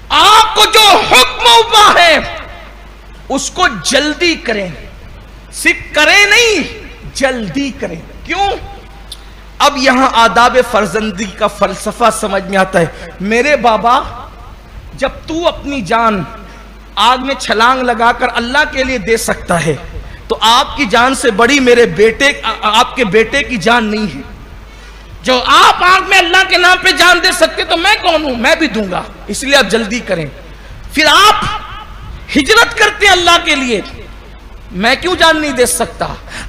آپ کو جو حکم ہوا ہے اس کو جلدی کریں, صرف کریں نہیں جلدی کریں. کیوں؟ اب یہاں آداب فرزندی کا فلسفہ سمجھ میں آتا ہے. میرے بابا, جب تو اپنی جان آگ میں چھلانگ لگا کر اللہ کے لیے دے سکتا ہے تو آپ کی جان سے بڑی میرے بیٹے, آپ کے بیٹے کی جان نہیں ہے. جو آپ آگ میں اللہ کے نام پہ جان دے سکتے تو میں کون ہوں, میں بھی دوں گا, اس لیے آپ جلدی کریں. پھر آپ ہجرت کرتے ہیں اللہ کے لیے, میں کیوں جان نہیں دے سکتا؟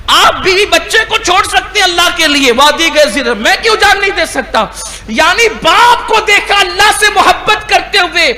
آپ بیوی بچے کو چھوڑ سکتے ہیں اللہ کے لیے وادی غیر, میں کیوں جان نہیں دے سکتا؟ یعنی باپ کو دیکھا اللہ سے محبت کرتے ہوئے,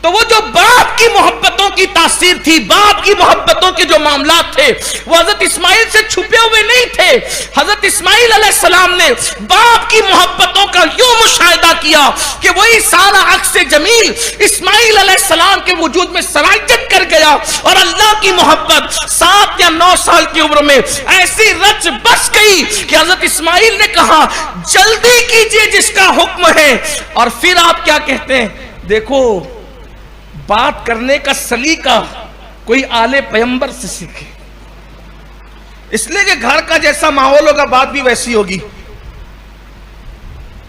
تو وہ جو باپ کی محبتوں کی تاثیر تھی, باپ کی محبتوں کے جو معاملات تھے, وہ حضرت اسماعیل سے چھپے ہوئے نہیں تھے. حضرت اسماعیل علیہ السلام نے باپ کی محبتوں کا یوں مشاہدہ کیا کہ وہی سارا عکس جمیل اسماعیل علیہ السلام کے وجود میں سرایت کر گیا, اور اللہ کی محبت 7 یا 9 سال کی عمر میں ایسی رچ بس گئی کہ حضرت اسماعیل نے کہا جلدی کیجئے جس کا حکم ہے. اور پھر آپ کیا کہتے ہیں؟ دیکھو, بات کرنے کا سلیقہ کوئی آل پیغمبر سے سیکھے, اس لیے کہ گھر کا جیسا ماحول ہوگا بات بھی ویسی ہوگی.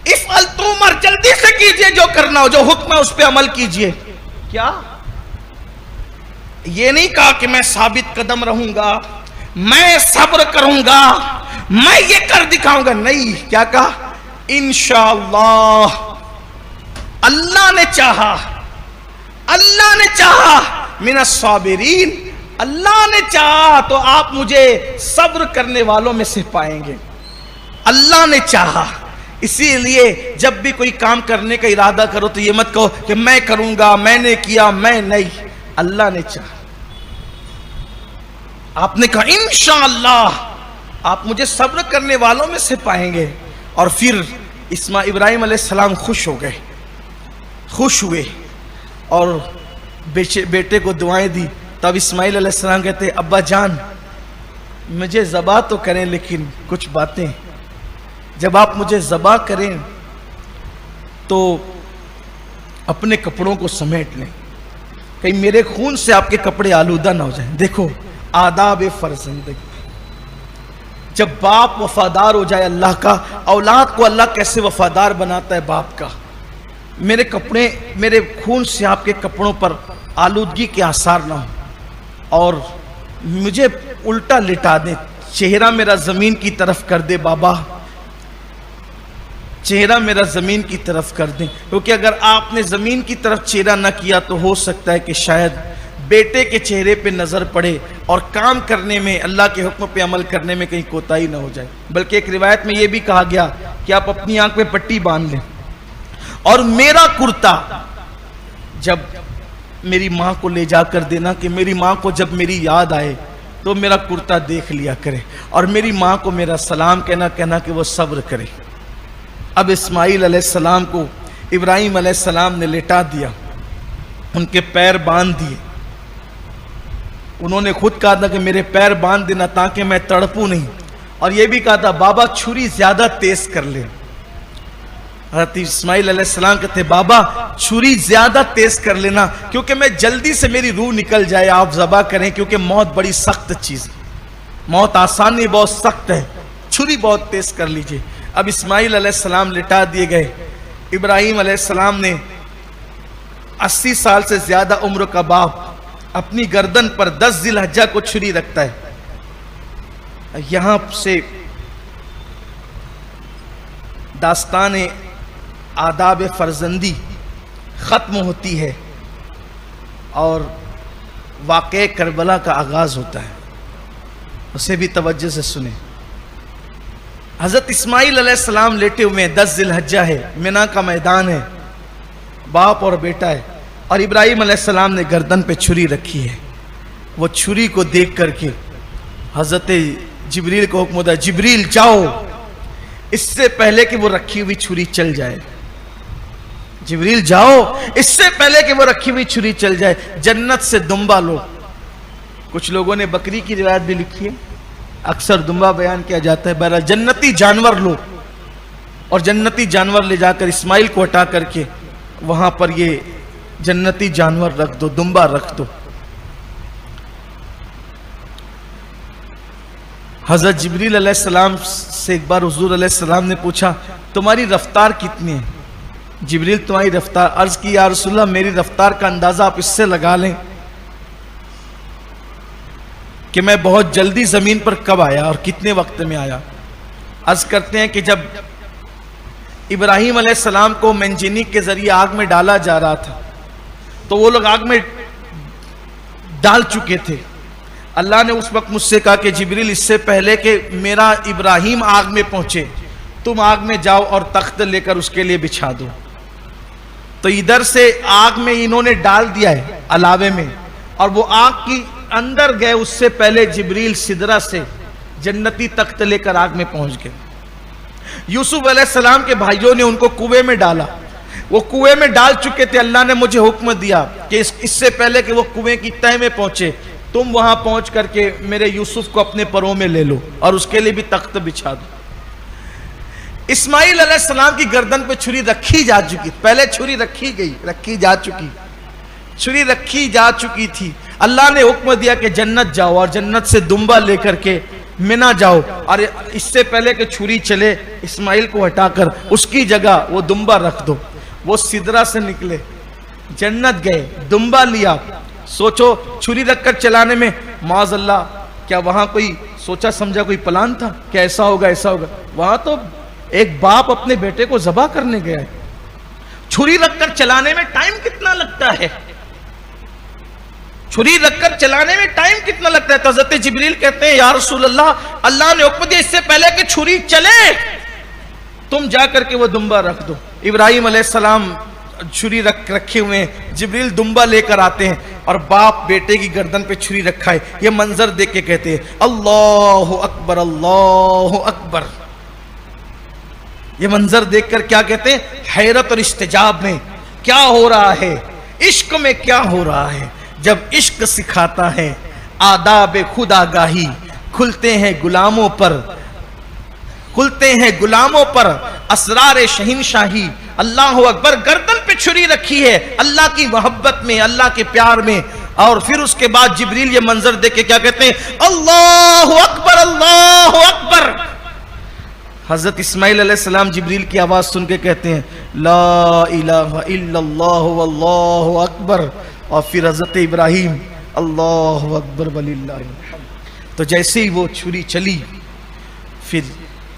افعل تؤمر, جلدی سے کیجئے جو کرنا ہو, جو حکم ہے اس پہ عمل کیجئے. کیا یہ نہیں کہا کہ میں ثابت قدم رہوں گا, میں صبر کروں گا, میں یہ کر دکھاؤں گا, نہیں. کیا کہا؟ انشاءاللہ, اللہ نے چاہا, اللہ نے چاہا, من الصابرین, اللہ نے چاہا تو آپ مجھے صبر کرنے والوں میں سے پائیں گے. اللہ نے چاہا. اسی لیے جب بھی کوئی کام کرنے کا ارادہ کرو تو یہ مت کہو کہ میں کروں گا, میں نے کیا, میں نہیں. اللہ نے چاہا, آپ نے کہا انشاءاللہ آپ مجھے صبر کرنے والوں میں سے پائیں گے. اور پھر ابراہیم علیہ السلام خوش ہو گئے, خوش ہوئے اور بیٹے کو دعائیں دی. تب اسماعیل علیہ السلام کہتے ہیں ابا جان مجھے ذبح تو کریں لیکن کچھ باتیں, جب آپ مجھے ذبح کریں تو اپنے کپڑوں کو سمیٹ لیں, کہیں میرے خون سے آپ کے کپڑے آلودہ نہ ہو جائیں. دیکھو آداب فرزندگی, جب باپ وفادار ہو جائے اللہ کا, اولاد کو اللہ کیسے وفادار بناتا ہے باپ کا. میرے کپڑے, میرے خون سے آپ کے کپڑوں پر آلودگی کے آثار نہ ہوں, اور مجھے الٹا لٹا دیں, چہرہ میرا زمین کی طرف کر دے بابا, چہرہ میرا زمین کی طرف کر دیں. کیونکہ اگر آپ نے زمین کی طرف چہرہ نہ کیا تو ہو سکتا ہے کہ شاید بیٹے کے چہرے پہ نظر پڑے اور کام کرنے میں، اللہ کے حکم پہ عمل کرنے میں کہیں کوتاہی نہ ہو جائے۔ بلکہ ایک روایت میں یہ بھی کہا گیا کہ آپ اپنی آنکھ پہ پٹی باندھ لیں، اور میرا کرتا جب میری ماں کو لے جا کر دینا، کہ میری ماں کو جب میری یاد آئے تو میرا کرتا دیکھ لیا کرے، اور میری ماں کو میرا سلام کہنا کہ وہ صبر کرے۔ اب اسماعیل علیہ السلام کو ابراہیم علیہ السلام نے لٹا دیا، ان کے پیر باندھ دیے۔ انہوں نے خود کہا تھا کہ میرے پیر باندھ دینا تاکہ میں تڑپوں نہیں، اور یہ بھی کہا تھا بابا چھری زیادہ تیز کر لے۔ حضرت اسماعیل علیہ السلام کہتے بابا چھری زیادہ تیز کر لینا کیونکہ میں جلدی سے میری روح نکل جائے، آپ ذبح کریں، کیونکہ موت بڑی سخت چیز ہے، موت آسان نہیں، بہت سخت ہے، چھری بہت تیز کر لیجئے۔ اب اسماعیل علیہ السلام لٹا دیے گئے۔ ابراہیم علیہ السلام نے 80 سال سے زیادہ عمر کا باپ اپنی گردن پر 10 ذی الحجہ کو چھری رکھتا ہے۔ یہاں سے داستان آداب فرزندی ختم ہوتی ہے اور واقعہ کربلا کا آغاز ہوتا ہے، اسے بھی توجہ سے سنیں۔ حضرت اسماعیل علیہ السلام لیٹے ہوئے ہیں، 10 ذی الحجہ ہے، منا کا میدان ہے، باپ اور بیٹا ہے، اور ابراہیم علیہ السلام نے گردن پہ چھری رکھی ہے۔ وہ چھری کو دیکھ کر کے حضرت جبریل کو حکم ہوتا ہے جبریل جاؤ، اس سے پہلے کہ وہ رکھی ہوئی چھری چل جائے، جبریل جاؤ اس سے پہلے کہ وہ رکھی ہوئی چھری چل جائے، جنت سے دمبا لو۔ کچھ لوگوں نے بکری کی روایت بھی لکھی ہے، اکثر دمبا بیان کیا جاتا ہے، بہرحال جنتی جانور لو، اور جنتی جانور لے جا کر اسماعیل کو ہٹا کر کے وہاں پر یہ جنتی جانور رکھ دو، دمبا رکھ دو۔ حضرت جبریل علیہ السلام سے ایک بار حضور علیہ السلام نے پوچھا تمہاری رفتار کتنی ہے؟ جبریل تمہاری رفتار، عرض کی یا رسول اللہ میری رفتار کا اندازہ آپ اس سے لگا لیں کہ میں بہت جلدی زمین پر کب آیا اور کتنے وقت میں آیا۔ عرض کرتے ہیں کہ جب ابراہیم علیہ السلام کو منجنیق کے ذریعے آگ میں ڈالا جا رہا تھا تو وہ لوگ آگ میں ڈال چکے تھے، اللہ نے اس وقت مجھ سے کہا کہ جبریل اس سے پہلے کہ میرا ابراہیم آگ میں پہنچے تم آگ میں جاؤ اور تخت لے کر اس کے لیے بچھا دو۔ تو ادھر سے آگ میں انہوں نے ڈال دیا ہے علاوے میں، اور وہ آگ کی اندر گئے اس سے پہلے جبریل سدرہ سے جنتی تخت لے کر آگ میں پہنچ گئے۔ یوسف علیہ السلام کے بھائیوں نے ان کو کنویں میں ڈالا، وہ کنویں میں ڈال چکے تھے، اللہ نے مجھے حکم دیا کہ اس سے پہلے کہ وہ کنویں کی تہہ میں پہنچے تم وہاں پہنچ کر کے میرے یوسف کو اپنے پروں میں لے لو اور اس کے لیے بھی تخت بچھا دو۔ اسماعیل علیہ السلام کی گردن پہ چھری رکھی جا چکی، پہلے چھری رکھی جا چکی تھی۔ اللہ نے حکم دیا کہ جنت جاؤ اور جنت سے دمبا لے کر کے منا جاؤ، اور اس سے پہلے کہ چھری چلے اسماعیل کو ہٹا کر اس کی جگہ وہ دمبا رکھ دو۔ وہ سدرہ سے نکلے، جنت گئے، دمبا لیا۔ سوچو چھری رکھ کر چلانے میں معاذ اللہ کیا وہاں کوئی سوچا سمجھا کوئی پلان تھا کہ ایسا ہوگا؟ وہاں تو ایک باپ اپنے بیٹے کو ذبح کرنے گیا ہے۔ چھری رکھ کر چلانے میں ٹائم کتنا لگتا ہے؟ چھری رکھ کر چلانے میں ٹائم کتنا لگتا ہے؟ حضرت جبریل کہتے ہیں یا رسول اللہ اللہ نے حکم دیا اس سے پہلے کہ چھری چلے تم جا کر کے وہ دمبا رکھ دو۔ ابراہیم علیہ السلام چھری رکھے ہوئے ہیں، جبریل دمبا لے کر آتے ہیں اور باپ بیٹے کی گردن پہ چھری رکھا ہے۔ یہ منظر دیکھ کے کہتے ہیں اللہ اکبر اللہ اکبر۔ یہ منظر دیکھ کر کیا کہتے ہیں؟ حیرت اور استعجاب میں کیا ہو رہا ہے، عشق میں کیا ہو رہا ہے؟ جب عشق سکھاتا ہے آداب خدا گاہی، کھلتے ہیں غلاموں پر اسرار شہنشاہی۔ اللہ اکبر، گردن پہ چھری رکھی ہے اللہ کی محبت میں، اللہ کے پیار میں، اور پھر اس کے بعد جبریل یہ منظر دیکھ کے کیا کہتے ہیں؟ اللہ اکبر اللہ اکبر۔ حضرت اسماعیل علیہ السلام جبریل کی آواز سن کے کہتے ہیں لا الہ الا اللہ واللہ اکبر، اور پھر حضرت ابراہیم اللہ اکبر وللہ الحمد۔ تو جیسے ہی وہ چھری چلی پھر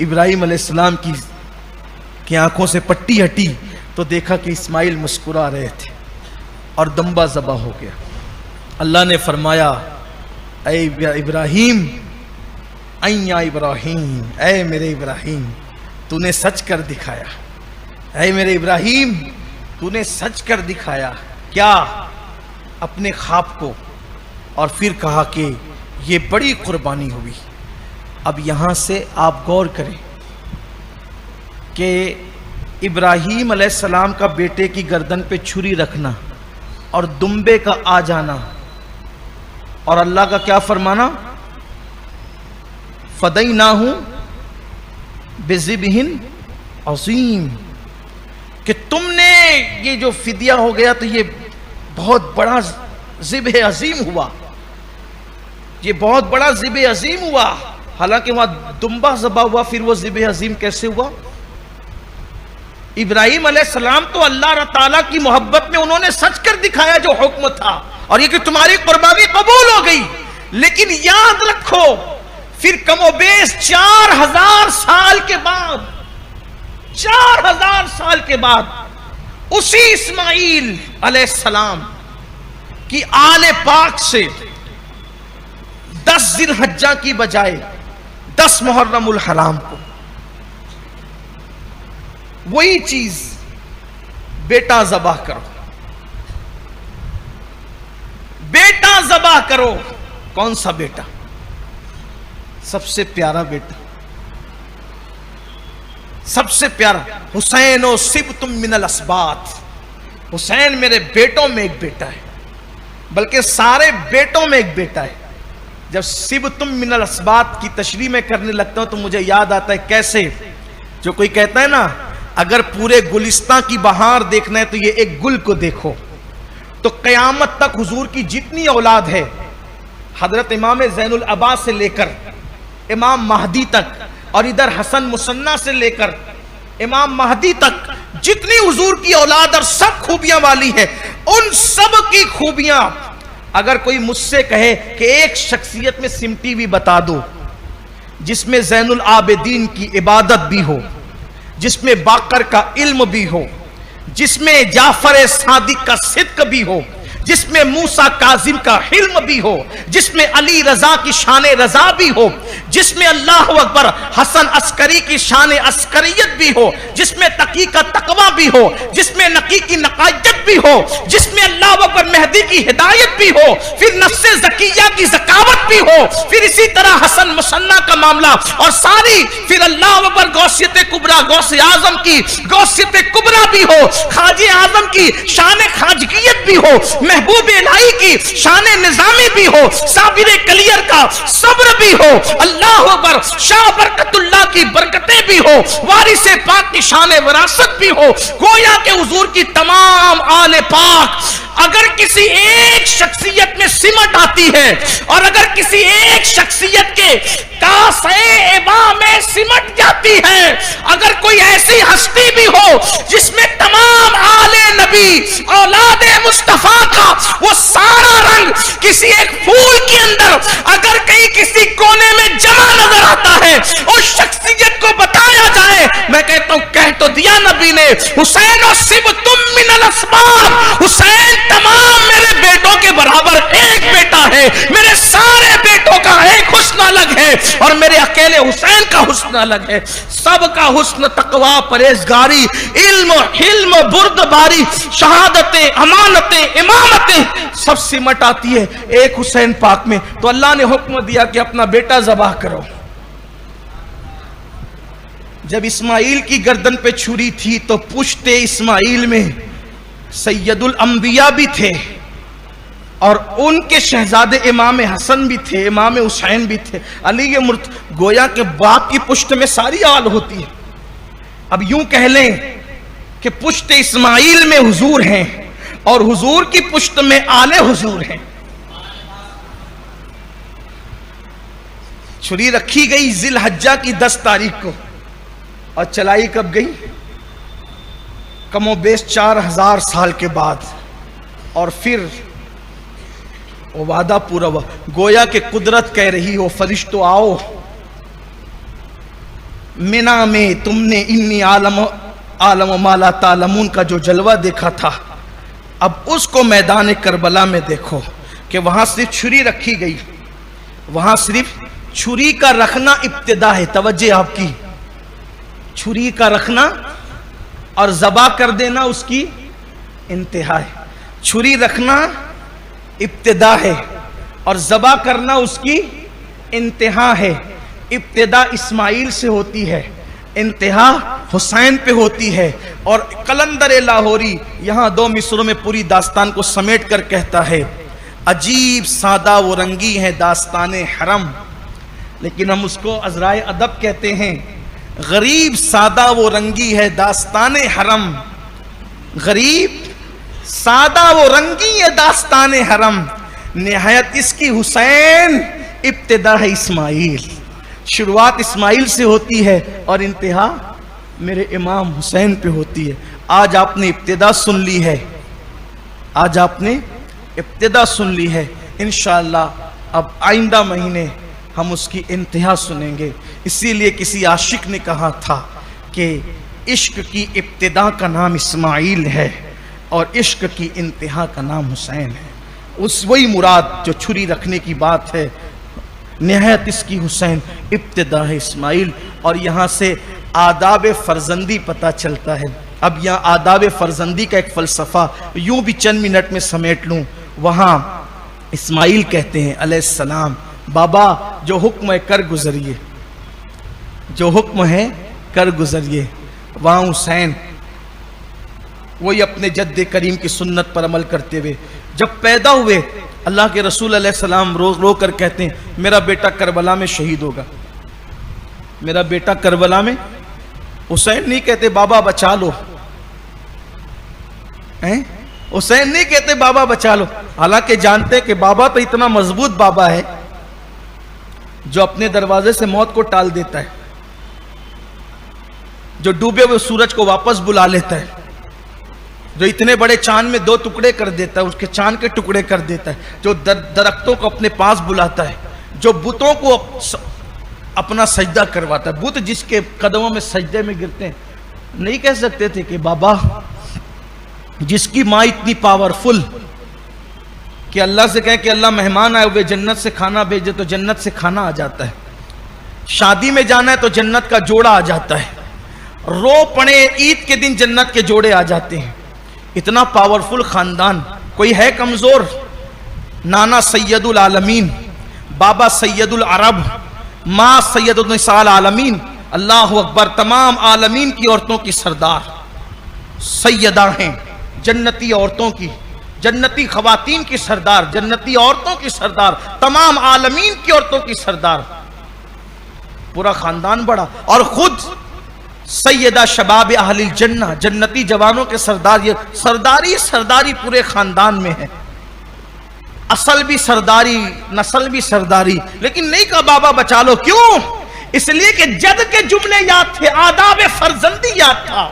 ابراہیم علیہ السلام کی آنکھوں سے پٹی ہٹی تو دیکھا کہ اسماعیل مسکرا رہے تھے اور دمبا ذبح ہو گیا۔ اللہ نے فرمایا اے ابراہیم، ایا ابراہیم، اے میرے ابراہیم تو نے سچ کر دکھایا، اے میرے ابراہیم تو نے سچ کر دکھایا۔ کیا؟ اپنے خواب کو۔ اور پھر کہا کہ یہ بڑی قربانی ہوئی۔ اب یہاں سے آپ غور کریں کہ ابراہیم علیہ السلام کا بیٹے کی گردن پہ چھری رکھنا اور دمبے کا آ جانا، اور اللہ کا کیا فرمانا؟ فدیناہ بذبح عظیم، کہ تم نے یہ جو فدیہ ہو گیا تو یہ بہت بڑا ذبح عظیم ہوا، یہ بہت بڑا ذبح عظیم ہوا۔ حالانکہ وہاں دمبا ذبح ہوا، پھر وہ ذبح عظیم کیسے ہوا؟ ابراہیم علیہ السلام تو اللہ تعالیٰ کی محبت میں انہوں نے سچ کر دکھایا جو حکم تھا، اور یہ کہ تمہاری قربانی قبول ہو گئی۔ لیکن یاد رکھو پھر کم و بیش 4000 سال کے بعد، 4000 سال کے بعد اسی اسماعیل علیہ السلام کی آل پاک سے 10 ذی الحجہ کی بجائے 10 محرم الحرام کو وہی چیز بیٹا ذبح کرو، بیٹا ذبح کرو۔ کون سا بیٹا؟ سب سے پیارا بیٹا، سب سے پیارا حسین و سبتم من الاسباط، حسین میرے بیٹوں میں ایک بیٹا ہے، بلکہ سارے بیٹوں میں ایک بیٹا ہے۔ جب سبتم من الاسباط کی تشریح میں کرنے لگتا ہوں تو مجھے یاد آتا ہے کیسے، جو کوئی کہتا ہے نا اگر پورے گلستان کی بہار دیکھنا ہے تو یہ ایک گل کو دیکھو، تو قیامت تک حضور کی جتنی اولاد ہے، حضرت امام زین العباس سے لے کر امام مہدی تک، اور ادھر حسن مصنع سے لے کر امام مہدی تک جتنی حضور کی اولاد اور سب خوبیاں والی ہے، ان سب کی خوبیاں اگر کوئی مجھ سے کہے کہ ایک شخصیت میں سمٹی ہوئی بتا دو جس میں زین العابدین کی عبادت بھی ہو، جس میں باقر کا علم بھی ہو، جس میں جعفر صادق کا صدق بھی ہو، جس میں موسیٰ کاظم کا حلم بھی ہو، جس میں علی رضا کی شان رضا بھی ہو، جس میں اللہ اکبر حسن عسکری کی شان عسکریت بھی ہو، جس میں تقی کا تقوی بھی ہو، جس میں نقی کی نقائیت بھی ہو، جس میں اللہ اکبر مہدی کی ہدایت بھی ہو، پھر نفس زکیہ کی ذکاوت بھی ہو، پھر اسی طرح حسن مصنع کا معاملہ، اور ساری پھر اللہ اکبر غوثیت کبریٰ، غوث اعظم کی غوثیت کبریٰ بھی ہو، خواجہ اعظم کی شان خواجگیت بھی ہو، محبوب الہی کی شان نظامی بھی ہو، صابر کلیر کا صبر بھی ہو، اللہ اکبر شاہ برکت اللہ کی برکتیں بھی ہو، وارث پاک کی شان وراثت بھی ہو۔ گویا کہ حضور کی تمام آل پاک اگر کسی ایک شخصیت میں سمٹ آتی ہے، اور اگر کسی ایک شخصیت کے کاسے عبا میں سمٹ جاتی ہے، اگر کوئی ایسی ہستی بھی ہو جس میں تمام آل نبی اولاد مصطفیٰ کا وہ سارا رنگ کسی ایک پھول کے اندر اگر کہیں کسی کونے میں جمع نظر آتا ہے، اس شخصیت کو بتایا جائے، میں کہتا ہوں کہہ تو دیا نبی نے، حسین و سبتم من الاسباط، حسین تمام میرے بیٹوں کے برابر ایک بیٹا ہے، میرے سارے بیٹوں کا ایک حسن الگ ہے، اور میرے اکیلے حسین کا حسن الگ ہے۔ سب کا حسن تقوی، پرہیزگاری، علم، حلم، بردباری، شہادتیں، امانتیں، امامتیں سب سمٹ آتی ہے ایک حسین پاک میں۔ تو اللہ نے حکم دیا کہ اپنا بیٹا ذبح کرو۔ جب اسماعیل کی گردن پہ چھری تھی تو پشت اسماعیل میں سید الانبیاء بھی تھے، اور ان کے شہزادے امام حسن بھی تھے، امام حسین بھی تھے، علی گویا کہ باپ کی پشت میں ساری آل ہوتی ہے۔ اب یوں کہہ لیں کہ پشت اسماعیل میں حضور ہیں اور حضور کی پشت میں آل حضور ہیں۔ چھری رکھی گئی ذی الحجہ کی 10 تاریخ کو، اور چلائی کب گئی؟ کم و بیش 4000 سال کے بعد، اور پھر وہ وعدہ پورا ہوا۔ گویا کہ قدرت کہہ رہی ہو فرشتوں آؤ، منا میں تم نے انی عالم ما لا تعلمون کا جو جلوہ دیکھا تھا، اب اس کو میدان کربلا میں دیکھو۔ کہ وہاں صرف چھری رکھی گئی، وہاں صرف چھری کا رکھنا ابتدا ہے. توجہ آپ کی، چھری کا رکھنا اور ذبح کر دینا اس کی انتہا ہے. چھری رکھنا ابتدا ہے اور ذبح کرنا اس کی انتہا ہے. ابتدا اسماعیل سے ہوتی ہے، انتہا حسین پہ ہوتی ہے. اور قلندر لاہوری یہاں 2 مصروں میں پوری داستان کو سمیٹ کر کہتا ہے، عجیب سادہ و رنگی ہے داستان حرم، لیکن ہم اس کو عذرائے ادب کہتے ہیں. غریب سادہ و رنگی ہے داستان حرم، غریب سادہ و رنگی ہے داستان حرم، نہایت اس کی حسین، ابتدا ہے اسماعیل. شروعات اسماعیل سے ہوتی ہے اور انتہا میرے امام حسین پہ ہوتی ہے. آج آپ نے ابتدا سن لی ہے، آج آپ نے ابتدا سن لی ہے. انشاءاللہ اب آئندہ مہینے ہم اس کی انتہا سنیں گے. اسی لیے کسی عاشق نے کہا تھا کہ عشق کی ابتدا کا نام اسماعیل ہے اور عشق کی انتہا کا نام حسین ہے. اس وہی مراد جو چھری رکھنے کی بات ہے، نہایت اس کی حسین، ابتدا ہے اسماعیل. اور یہاں سے آداب فرزندی پتہ چلتا ہے. اب یہاں آداب فرزندی کا ایک فلسفہ یوں بھی چند منٹ میں سمیٹ لوں. وہاں اسماعیل کہتے ہیں علیہ السلام، بابا جو حکم ہے کر گزریے، جو حکم ہے کر گزریے. وہاں حسین وہی اپنے جد کریم کی سنت پر عمل کرتے ہوئے جب پیدا ہوئے، اللہ کے رسول علیہ السلام رو رو کر کہتے ہیں میرا بیٹا کربلا میں شہید ہوگا، میرا بیٹا کربلا میں. حسین نہیں کہتے بابا بچا لو، حسین نہیں کہتے بابا بچا لو، حالانکہ جانتے کہ بابا تو اتنا مضبوط بابا ہے جو اپنے دروازے سے موت کو ٹال دیتا ہے، جو ڈوبے ہوئے سورج کو واپس بلا لیتا ہے، جو اتنے بڑے چاند میں 2 ٹکڑے کر دیتا ہے، اس کے چاند کے ٹکڑے کر دیتا ہے، جو درختوں کو اپنے پاس بلاتا ہے، جو بتوں کو اپنا سجدہ کرواتا ہے. بت جس کے قدموں میں سجدے میں گرتے ہیں، نہیں کہہ سکتے تھے کہ بابا، جس کی ماں اتنی پاورفل کہ اللہ سے کہے کہ اللہ مہمان آئے ہوئے جنت سے کھانا بھیجے تو جنت سے کھانا آ جاتا ہے، شادی میں جانا ہے تو جنت کا جوڑا آ جاتا ہے، رو پڑے عید کے دن جنت کے جوڑے آ جاتے ہیں. اتنا پاورفل خاندان کوئی ہے کمزور؟ نانا سید العالمین، بابا سید العرب، ماں سید النساء العالمین، اللہ اکبر، تمام عالمین کی عورتوں کی سردار، سیدہ ہیں، جنتی عورتوں کی، جنتی خواتین کی سردار، جنتی عورتوں کی سردار، تمام عالمین کی عورتوں کی سردار، پورا خاندان بڑا. اور خود سیدہ شباب اہل الجنہ، جنتی جوانوں کے سردار. یہ سرداری پورے خاندان میں ہے، اصل بھی سرداری، نسل بھی سرداری. لیکن نہیں کہا بابا بچا لو. کیوں؟ اس لیے کہ جد کے جملے یاد تھے، آداب فرزندی یاد تھا.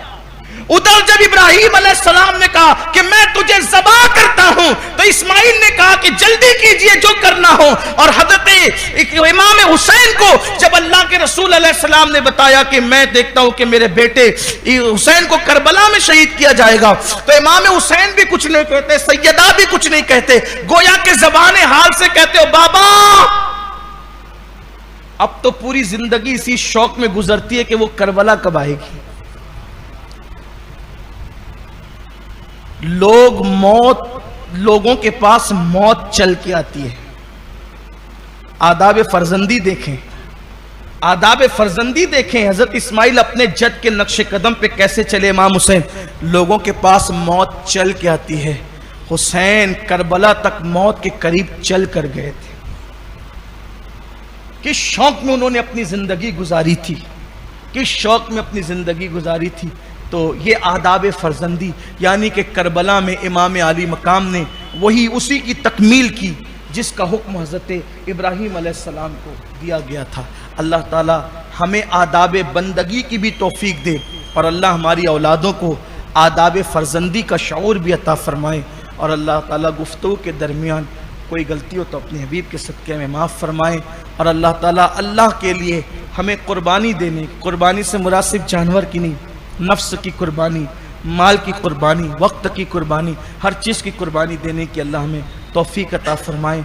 ادھر جب ابراہیم علیہ السلام نے کہا کہ میں تجھے ذبح کرتا ہوں تو اسماعیل نے کہا کہ جلدی کیجئے جو کرنا ہو. اور حضرت امام حسین کو جب اللہ کے رسول علیہ السلام نے بتایا کہ میں دیکھتا ہوں کہ میرے بیٹے حسین کو کربلا میں شہید کیا جائے گا، تو امام حسین بھی کچھ نہیں کہتے، سیدہ بھی کچھ نہیں کہتے، گویا کہ زبان حال سے کہتے ہو بابا. اب تو پوری زندگی اسی شوق میں گزرتی ہے کہ وہ کربلا کب آئے گی. لوگوں کے پاس موت چل کے آتی ہے. آداب فرزندی دیکھیں، آداب فرزندی دیکھیں. حضرت اسماعیل اپنے جد کے نقش قدم پہ کیسے چلے. امام حسین، لوگوں کے پاس موت چل کے آتی ہے. حسین کربلا تک موت کے قریب چل کر گئے تھے. کس شوق میں انہوں نے اپنی زندگی گزاری تھی، کس شوق میں اپنی زندگی گزاری تھی. تو یہ آداب فرزندی، یعنی کہ کربلا میں امام علی مقام نے وہی اسی کی تکمیل کی جس کا حکم حضرت ابراہیم علیہ السلام کو دیا گیا تھا. اللہ تعالی ہمیں آداب بندگی کی بھی توفیق دے اور اللہ ہماری اولادوں کو آداب فرزندی کا شعور بھی عطا فرمائے. اور اللہ تعالی گفتگو کے درمیان کوئی غلطی ہو تو اپنے حبیب کے صدقے میں معاف فرمائے. اور اللہ تعالی اللہ کے لیے ہمیں قربانی دینے، قربانی سے مراد صرف جانور کی نہیں، نفس کی قربانی، مال کی قربانی، وقت کی قربانی، ہر چیز کی قربانی دینے کی اللہ ہمیں توفیق عطا فرمائے.